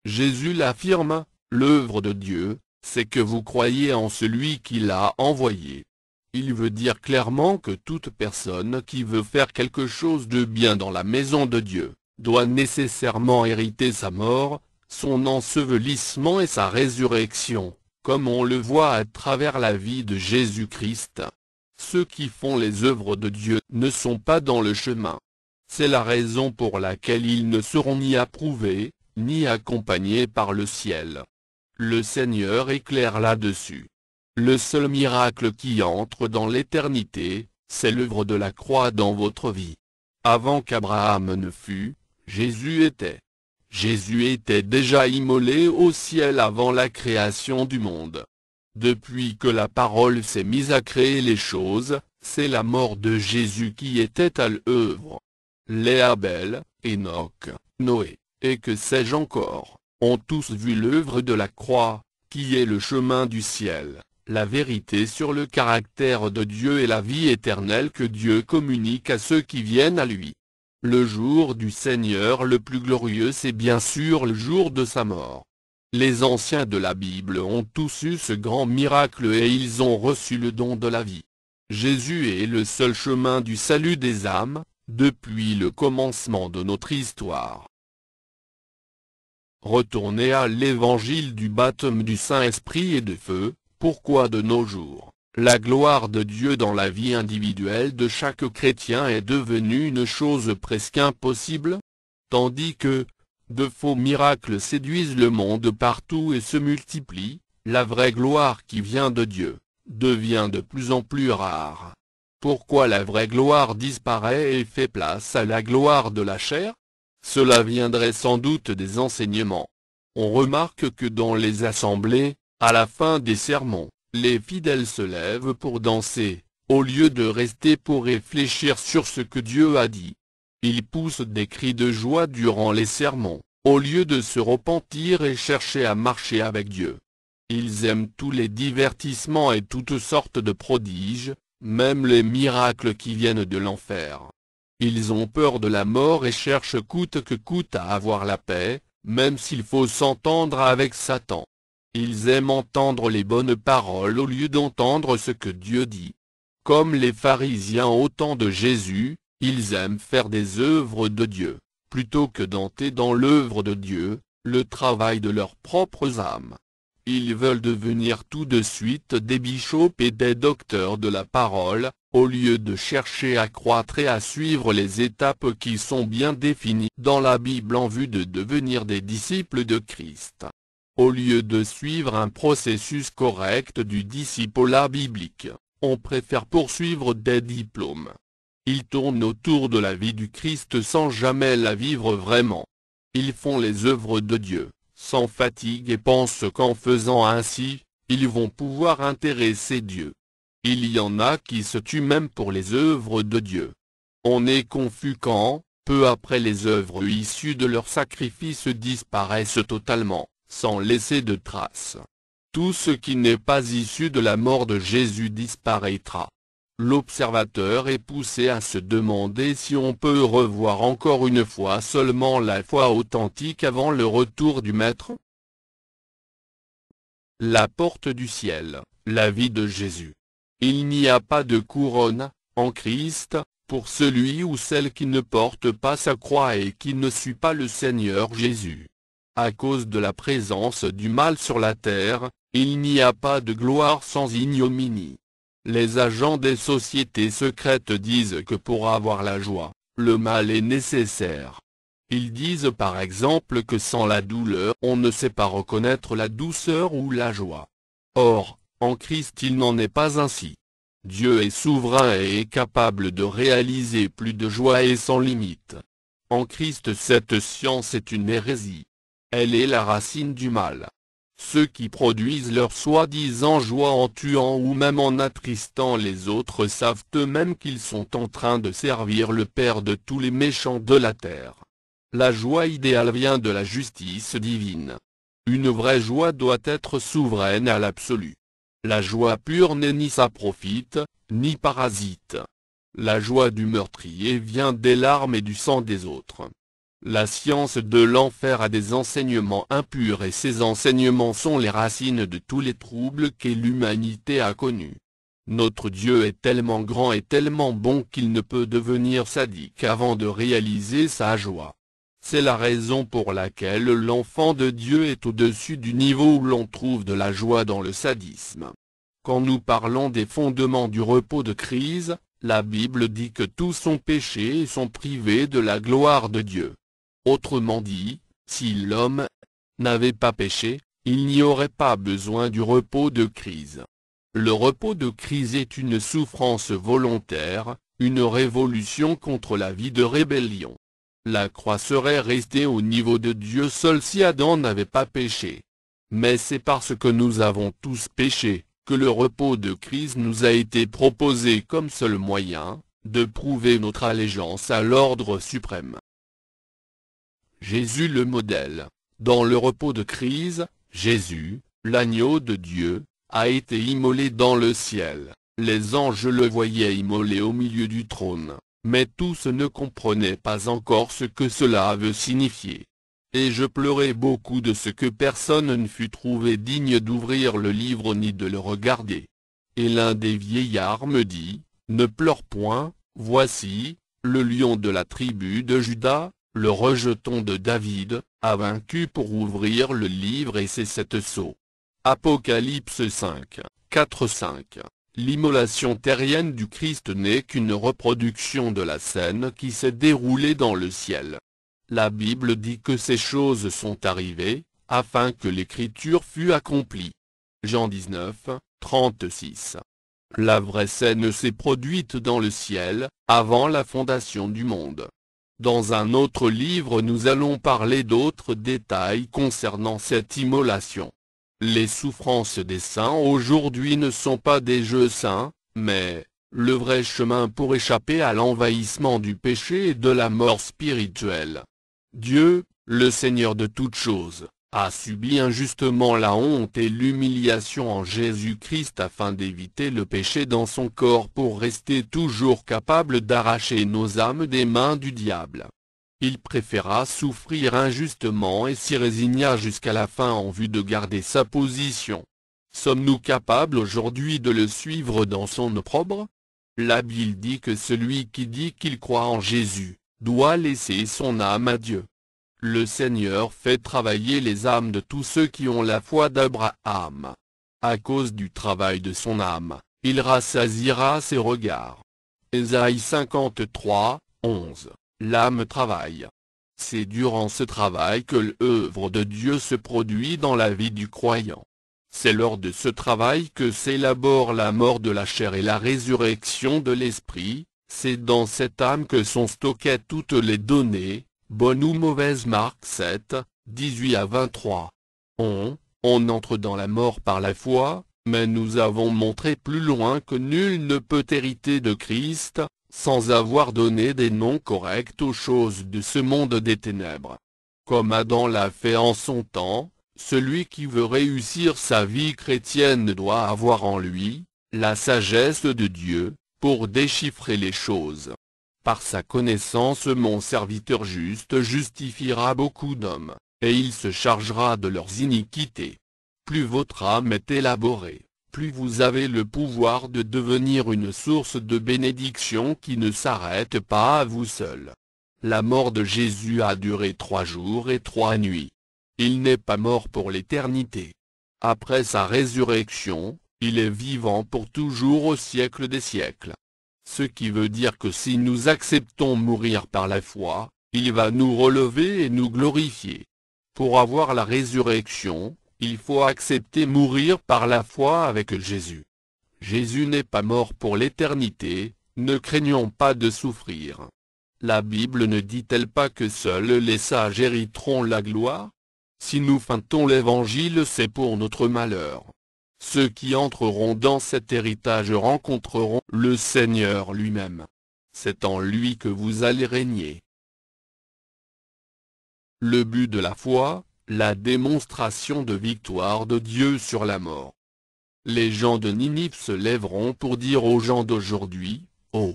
Jésus l'affirme, l'œuvre de Dieu, c'est que vous croyez en celui qui l'a envoyé. Il veut dire clairement que toute personne qui veut faire quelque chose de bien dans la maison de Dieu, doit nécessairement hériter sa mort, son ensevelissement et sa résurrection, comme on le voit à travers la vie de Jésus-Christ. Ceux qui font les œuvres de Dieu ne sont pas dans le chemin. C'est la raison pour laquelle ils ne seront ni approuvés, ni accompagnés par le ciel. Le Seigneur est clair là-dessus. Le seul miracle qui entre dans l'éternité, c'est l'œuvre de la croix dans votre vie. Avant qu'Abraham ne fût, Jésus était. Jésus était déjà immolé au ciel avant la création du monde. Depuis que la parole s'est mise à créer les choses, c'est la mort de Jésus qui était à l'œuvre. Les Abel, Enoch, Noé, et que sais-je encore, ont tous vu l'œuvre de la croix, qui est le chemin du ciel, la vérité sur le caractère de Dieu et la vie éternelle que Dieu communique à ceux qui viennent à lui. Le jour du Seigneur le plus glorieux, c'est bien sûr le jour de sa mort. Les anciens de la Bible ont tous eu ce grand miracle et ils ont reçu le don de la vie. Jésus est le seul chemin du salut des âmes, depuis le commencement de notre histoire. Retournez à l'évangile du baptême du Saint-Esprit et de feu. Pourquoi de nos jours, la gloire de Dieu dans la vie individuelle de chaque chrétien est devenue une chose presque impossible? Tandis que de faux miracles séduisent le monde partout et se multiplient, la vraie gloire qui vient de Dieu devient de plus en plus rare. Pourquoi la vraie gloire disparaît et fait place à la gloire de la chair? Cela viendrait sans doute des enseignements. On remarque que dans les assemblées, à la fin des sermons, les fidèles se lèvent pour danser, au lieu de rester pour réfléchir sur ce que Dieu a dit. Ils poussent des cris de joie durant les sermons, au lieu de se repentir et chercher à marcher avec Dieu. Ils aiment tous les divertissements et toutes sortes de prodiges, même les miracles qui viennent de l'enfer. Ils ont peur de la mort et cherchent coûte que coûte à avoir la paix, même s'il faut s'entendre avec Satan. Ils aiment entendre les bonnes paroles au lieu d'entendre ce que Dieu dit. Comme les pharisiens au temps de Jésus, ils aiment faire des œuvres de Dieu, plutôt que d'entrer dans l'œuvre de Dieu, le travail de leurs propres âmes. Ils veulent devenir tout de suite des bishops et des docteurs de la parole, au lieu de chercher à croître et à suivre les étapes qui sont bien définies dans la Bible en vue de devenir des disciples de Christ. Au lieu de suivre un processus correct du discipulat biblique, on préfère poursuivre des diplômes. Ils tournent autour de la vie du Christ sans jamais la vivre vraiment. Ils font les œuvres de Dieu, sans fatigue et pensent qu'en faisant ainsi, ils vont pouvoir intéresser Dieu. Il y en a qui se tuent même pour les œuvres de Dieu. On est confus quand, peu après les œuvres issues de leur sacrifice disparaissent totalement, sans laisser de traces. Tout ce qui n'est pas issu de la mort de Jésus disparaîtra. L'observateur est poussé à se demander si on peut revoir encore une fois seulement la foi authentique avant le retour du Maître. La porte du ciel, la vie de Jésus. Il n'y a pas de couronne, en Christ, pour celui ou celle qui ne porte pas sa croix et qui ne suit pas le Seigneur Jésus. À cause de la présence du mal sur la terre, il n'y a pas de gloire sans ignominie. Les agents des sociétés secrètes disent que pour avoir la joie, le mal est nécessaire. Ils disent par exemple que sans la douleur on ne sait pas reconnaître la douceur ou la joie. Or, en Christ il n'en est pas ainsi. Dieu est souverain et est capable de réaliser plus de joie et sans limite. En Christ cette science est une hérésie. Elle est la racine du mal. Ceux qui produisent leur soi-disant joie en tuant ou même en attristant les autres savent eux-mêmes qu'ils sont en train de servir le Père de tous les méchants de la terre. La joie idéale vient de la justice divine. Une vraie joie doit être souveraine à l'absolu. La joie pure n'est ni saprofite, ni parasite. La joie du meurtrier vient des larmes et du sang des autres. La science de l'enfer a des enseignements impurs et ces enseignements sont les racines de tous les troubles que l'humanité a connus. Notre Dieu est tellement grand et tellement bon qu'il ne peut devenir sadique avant de réaliser sa joie. C'est la raison pour laquelle l'enfant de Dieu est au-dessus du niveau où l'on trouve de la joie dans le sadisme. Quand nous parlons des fondements du repos de crise, la Bible dit que tous sont péchés et sont privés de la gloire de Dieu. Autrement dit, si l'homme n'avait pas péché, il n'y aurait pas besoin du repos de crise. Le repos de crise est une souffrance volontaire, une révolution contre la vie de rébellion. La croix serait restée au niveau de Dieu seul si Adam n'avait pas péché. Mais c'est parce que nous avons tous péché, que le repos de crise nous a été proposé comme seul moyen, de prouver notre allégeance à l'ordre suprême. Jésus le modèle. Dans le repos de crise, Jésus, l'agneau de Dieu, a été immolé dans le ciel. Les anges le voyaient immolé au milieu du trône, mais tous ne comprenaient pas encore ce que cela veut signifier. Et je pleurais beaucoup de ce que personne ne fut trouvé digne d'ouvrir le livre ni de le regarder. Et l'un des vieillards me dit, « Ne pleure point, voici, le lion de la tribu de Juda, le rejeton de David, a vaincu pour ouvrir le livre et ses 7 sceaux. » Apocalypse 5, 4-5. L'immolation terrienne du Christ n'est qu'une reproduction de la scène qui s'est déroulée dans le ciel. La Bible dit que ces choses sont arrivées, afin que l'écriture fût accomplie. Jean 19, 36. La vraie scène s'est produite dans le ciel, avant la fondation du monde. Dans un autre livre nous allons parler d'autres détails concernant cette immolation. Les souffrances des saints aujourd'hui ne sont pas des jeux saints, mais le vrai chemin pour échapper à l'envahissement du péché et de la mort spirituelle. Dieu, le Seigneur de toutes choses, a subi injustement la honte et l'humiliation en Jésus-Christ afin d'éviter le péché dans son corps pour rester toujours capable d'arracher nos âmes des mains du diable. Il préféra souffrir injustement et s'y résigna jusqu'à la fin en vue de garder sa position. Sommes-nous capables aujourd'hui de le suivre dans son opprobre? La Bible dit que celui qui dit qu'il croit en Jésus, doit laisser son âme à Dieu. Le Seigneur fait travailler les âmes de tous ceux qui ont la foi d'Abraham. À cause du travail de son âme, il rassasiera ses regards. Ésaïe 53, 11. L'âme travaille. C'est durant ce travail que l'œuvre de Dieu se produit dans la vie du croyant. C'est lors de ce travail que s'élabore la mort de la chair et la résurrection de l'esprit, c'est dans cette âme que sont stockées toutes les données, bonnes ou mauvaises. Marc 7, 18 à 23. On entre dans la mort par la foi, mais nous avons montré plus loin que nul ne peut hériter de Christ, sans avoir donné des noms corrects aux choses de ce monde des ténèbres. Comme Adam l'a fait en son temps, celui qui veut réussir sa vie chrétienne doit avoir en lui la sagesse de Dieu, pour déchiffrer les choses. Par sa connaissance mon serviteur juste justifiera beaucoup d'hommes, et il se chargera de leurs iniquités. Plus votre âme est élaborée, plus vous avez le pouvoir de devenir une source de bénédiction qui ne s'arrête pas à vous seul. La mort de Jésus a duré 3 jours et 3 nuits. Il n'est pas mort pour l'éternité. Après sa résurrection, il est vivant pour toujours au siècle des siècles. Ce qui veut dire que si nous acceptons mourir par la foi, il va nous relever et nous glorifier. Pour avoir la résurrection, il faut accepter mourir par la foi avec Jésus. Jésus n'est pas mort pour l'éternité, ne craignons pas de souffrir. La Bible ne dit-elle pas que seuls les sages hériteront la gloire? Si nous feintons l'évangile, c'est pour notre malheur. Ceux qui entreront dans cet héritage rencontreront le Seigneur lui-même. C'est en lui que vous allez régner. Le but de la foi, la démonstration de victoire de Dieu sur la mort. Les gens de Ninive se lèveront pour dire aux gens d'aujourd'hui, « Oh!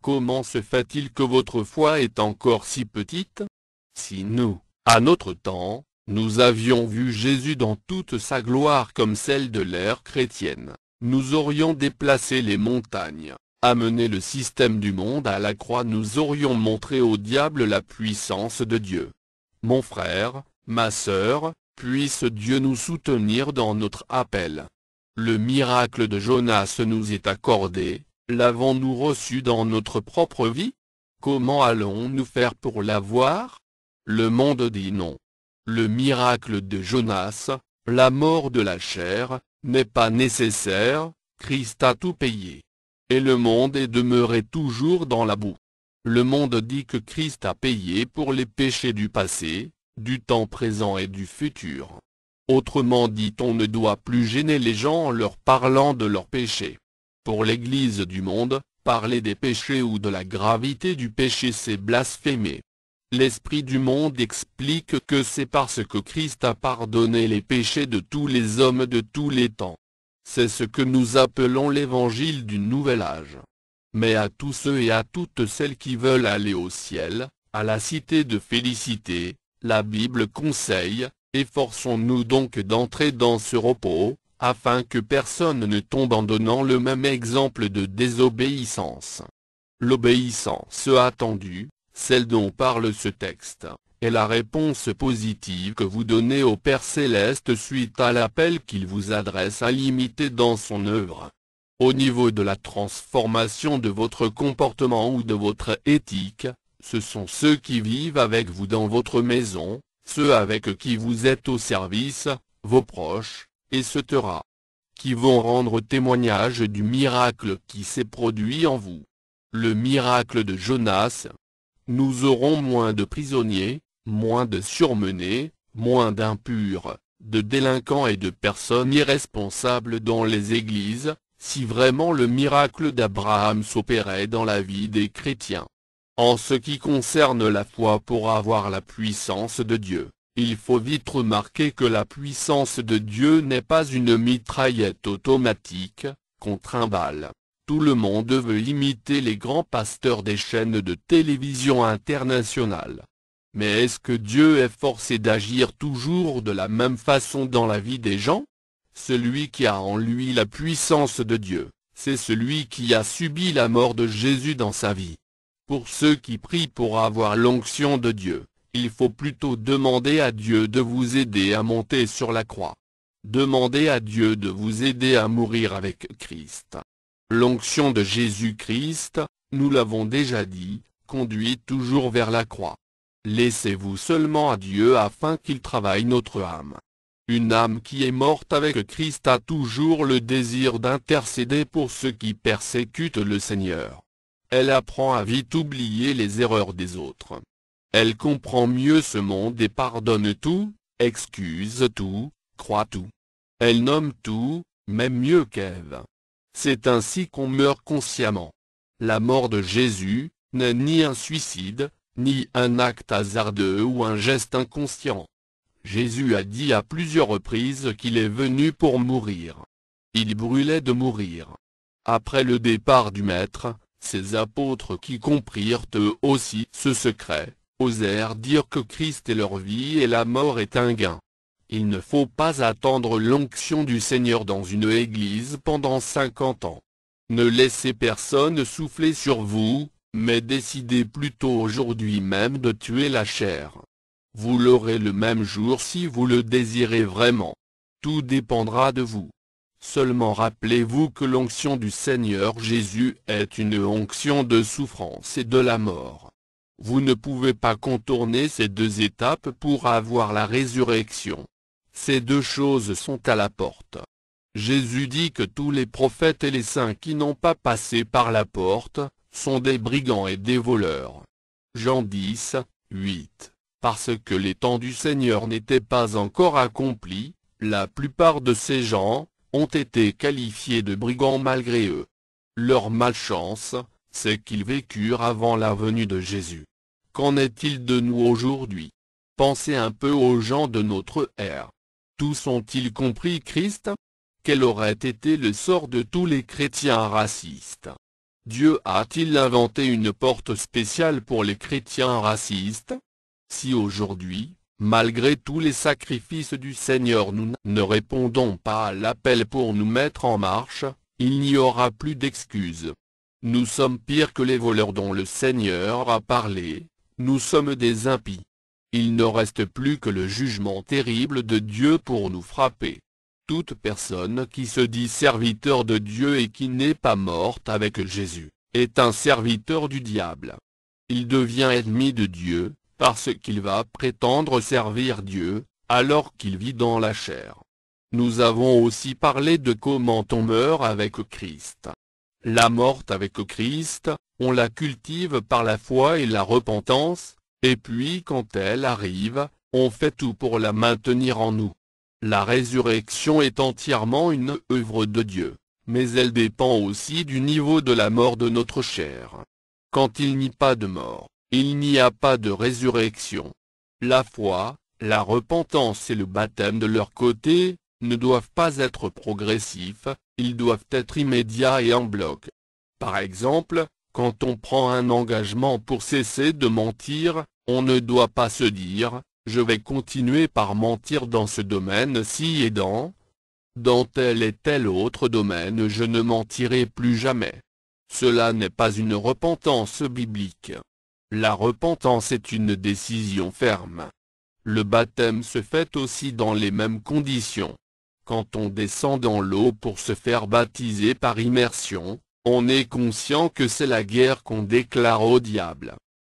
Comment se fait-il que votre foi est encore si petite? Si nous, à notre temps, nous avions vu Jésus dans toute sa gloire comme celle de l'ère chrétienne, nous aurions déplacé les montagnes, amené le système du monde à la croix, nous aurions montré au diable la puissance de Dieu. Mon frère, ma sœur, puisse Dieu nous soutenir dans notre appel. Le miracle de Jonas nous est accordé, l'avons-nous reçu dans notre propre vie? Comment allons-nous faire pour l'avoir? Le monde dit non. Le miracle de Jonas, la mort de la chair, n'est pas nécessaire, Christ a tout payé. Et le monde est demeuré toujours dans la boue. Le monde dit que Christ a payé pour les péchés du passé, du temps présent et du futur. Autrement dit, on ne doit plus gêner les gens en leur parlant de leurs péchés. Pour l'Église du monde, parler des péchés ou de la gravité du péché, c'est blasphémer. L'esprit du monde explique que c'est parce que Christ a pardonné les péchés de tous les hommes de tous les temps. C'est ce que nous appelons l'évangile du nouvel âge. Mais à tous ceux et à toutes celles qui veulent aller au ciel, à la cité de félicité, la Bible conseille, efforçons-nous donc d'entrer dans ce repos, afin que personne ne tombe en donnant le même exemple de désobéissance. L'obéissance attendue, celle dont parle ce texte, est la réponse positive que vous donnez au Père Céleste suite à l'appel qu'il vous adresse à l'imiter dans son œuvre. Au niveau de la transformation de votre comportement ou de votre éthique, ce sont ceux qui vivent avec vous dans votre maison, ceux avec qui vous êtes au service, vos proches, etc., qui vont rendre témoignage du miracle qui s'est produit en vous. Le miracle de Jonas. Nous aurons moins de prisonniers, moins de surmenés, moins d'impurs, de délinquants et de personnes irresponsables dans les églises, si vraiment le miracle d'Abraham s'opérait dans la vie des chrétiens. En ce qui concerne la foi, pour avoir la puissance de Dieu, il faut vite remarquer que la puissance de Dieu n'est pas une mitraillette automatique, qu'on trimballe. Tout le monde veut imiter les grands pasteurs des chaînes de télévision internationales. Mais est-ce que Dieu est forcé d'agir toujours de la même façon dans la vie des gens? Celui qui a en lui la puissance de Dieu, c'est celui qui a subi la mort de Jésus dans sa vie. Pour ceux qui prient pour avoir l'onction de Dieu, il faut plutôt demander à Dieu de vous aider à monter sur la croix. Demandez à Dieu de vous aider à mourir avec Christ. L'onction de Jésus-Christ, nous l'avons déjà dit, conduit toujours vers la croix. Laissez-vous seulement à Dieu afin qu'il travaille notre âme. Une âme qui est morte avec Christ a toujours le désir d'intercéder pour ceux qui persécutent le Seigneur. Elle apprend à vite oublier les erreurs des autres. Elle comprend mieux ce monde et pardonne tout, excuse tout, croit tout. Elle nomme tout, même mieux qu'Ève. C'est ainsi qu'on meurt consciemment. La mort de Jésus n'est ni un suicide, ni un acte hasardeux ou un geste inconscient. Jésus a dit à plusieurs reprises qu'il est venu pour mourir. Il brûlait de mourir. Après le départ du Maître, ses apôtres, qui comprirent eux aussi ce secret, osèrent dire que Christ est leur vie et la mort est un gain. Il ne faut pas attendre l'onction du Seigneur dans une église pendant 50 ans. Ne laissez personne souffler sur vous, mais décidez plutôt aujourd'hui même de tuer la chair. Vous l'aurez le même jour si vous le désirez vraiment. Tout dépendra de vous. Seulement rappelez-vous que l'onction du Seigneur Jésus est une onction de souffrance et de la mort. Vous ne pouvez pas contourner ces deux étapes pour avoir la résurrection. Ces deux choses sont à la porte. Jésus dit que tous les prophètes et les saints qui n'ont pas passé par la porte, sont des brigands et des voleurs. Jean 10, 8. Parce que les temps du Seigneur n'étaient pas encore accomplis, la plupart de ces gens ont été qualifiés de brigands malgré eux. Leur malchance, c'est qu'ils vécurent avant la venue de Jésus. Qu'en est-il de nous aujourd'hui? Pensez un peu aux gens de notre ère. Tous ont-ils compris Christ? Quel aurait été le sort de tous les chrétiens racistes? Dieu a-t-il inventé une porte spéciale pour les chrétiens racistes? Si aujourd'hui, malgré tous les sacrifices du Seigneur, nous ne répondons pas à l'appel pour nous mettre en marche, il n'y aura plus d'excuses. Nous sommes pires que les voleurs dont le Seigneur a parlé, nous sommes des impies. Il ne reste plus que le jugement terrible de Dieu pour nous frapper. Toute personne qui se dit serviteur de Dieu et qui n'est pas morte avec Jésus, est un serviteur du diable. Il devient ennemi de Dieu, parce qu'il va prétendre servir Dieu, alors qu'il vit dans la chair. Nous avons aussi parlé de comment on meurt avec Christ. La mort avec Christ, on la cultive par la foi et la repentance, et puis quand elle arrive, on fait tout pour la maintenir en nous. La résurrection est entièrement une œuvre de Dieu, mais elle dépend aussi du niveau de la mort de notre chair. Quand il n'y a pas de mort, il n'y a pas de résurrection. La foi, la repentance et le baptême de leur côté, ne doivent pas être progressifs, ils doivent être immédiats et en bloc. Par exemple, quand on prend un engagement pour cesser de mentir, on ne doit pas se dire « je vais continuer par mentir dans ce domaine-ci et dans tel et tel autre domaine je ne mentirai plus jamais ». Cela n'est pas une repentance biblique. La repentance est une décision ferme. Le baptême se fait aussi dans les mêmes conditions. Quand on descend dans l'eau pour se faire baptiser par immersion, on est conscient que c'est la guerre qu'on déclare au diable.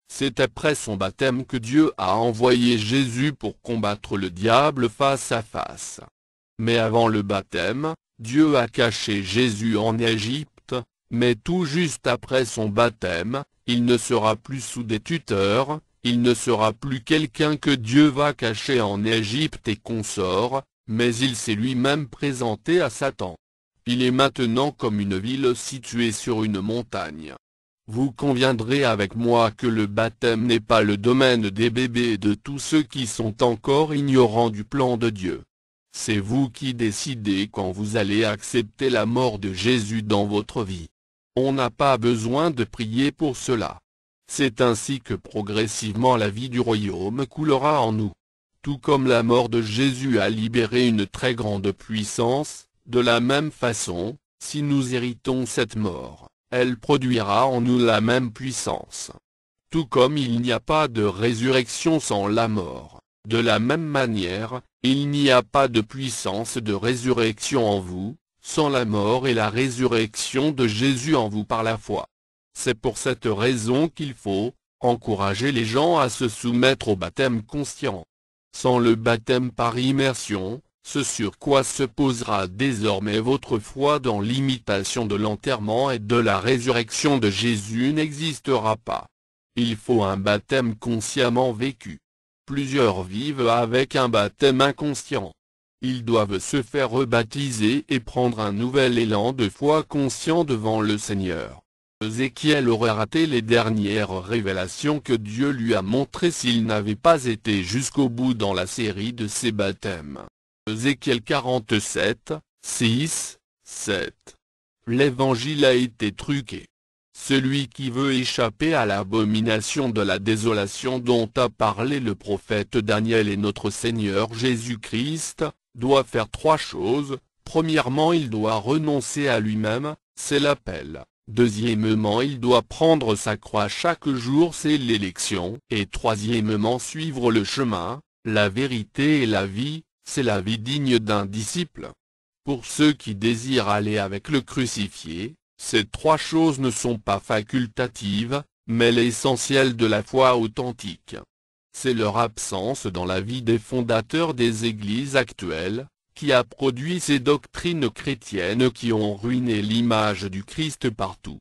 C'est après son baptême que Dieu a envoyé Jésus pour combattre le diable face à face. Mais avant le baptême, Dieu a caché Jésus en Égypte, mais tout juste après son baptême, il ne sera plus sous des tuteurs, il ne sera plus quelqu'un que Dieu va cacher en Égypte et consorts, mais il s'est lui-même présenté à Satan. Il est maintenant comme une ville située sur une montagne. Vous conviendrez avec moi que le baptême n'est pas le domaine des bébés et de tous ceux qui sont encore ignorants du plan de Dieu. C'est vous qui décidez quand vous allez accepter la mort de Jésus dans votre vie. On n'a pas besoin de prier pour cela. C'est ainsi que progressivement la vie du royaume coulera en nous. Tout comme la mort de Jésus a libéré une très grande puissance, de la même façon, si nous héritons cette mort, elle produira en nous la même puissance. Tout comme il n'y a pas de résurrection sans la mort, de la même manière, il n'y a pas de puissance de résurrection en vous, sans la mort et la résurrection de Jésus en vous par la foi. C'est pour cette raison qu'il faut encourager les gens à se soumettre au baptême conscient. Sans le baptême par immersion, ce sur quoi se posera désormais votre foi dans l'imitation de l'enterrement et de la résurrection de Jésus n'existera pas. Il faut un baptême consciemment vécu. Plusieurs vivent avec un baptême inconscient. Ils doivent se faire rebaptiser et prendre un nouvel élan de foi conscient devant le Seigneur. Ézéchiel aurait raté les dernières révélations que Dieu lui a montrées s'il n'avait pas été jusqu'au bout dans la série de ses baptêmes. Ézéchiel 47, 6, 7. L'évangile a été truqué. Celui qui veut échapper à l'abomination de la désolation dont a parlé le prophète Daniel et notre Seigneur Jésus-Christ, doit faire trois choses. Premièrement, il doit renoncer à lui-même, c'est l'appel. Deuxièmement, il doit prendre sa croix chaque jour, c'est l'élection. Et troisièmement, suivre le chemin, la vérité et la vie, c'est la vie digne d'un disciple. Pour ceux qui désirent aller avec le crucifié, ces trois choses ne sont pas facultatives, mais l'essentiel de la foi authentique. C'est leur absence dans la vie des fondateurs des églises actuelles, qui a produit ces doctrines chrétiennes qui ont ruiné l'image du Christ partout.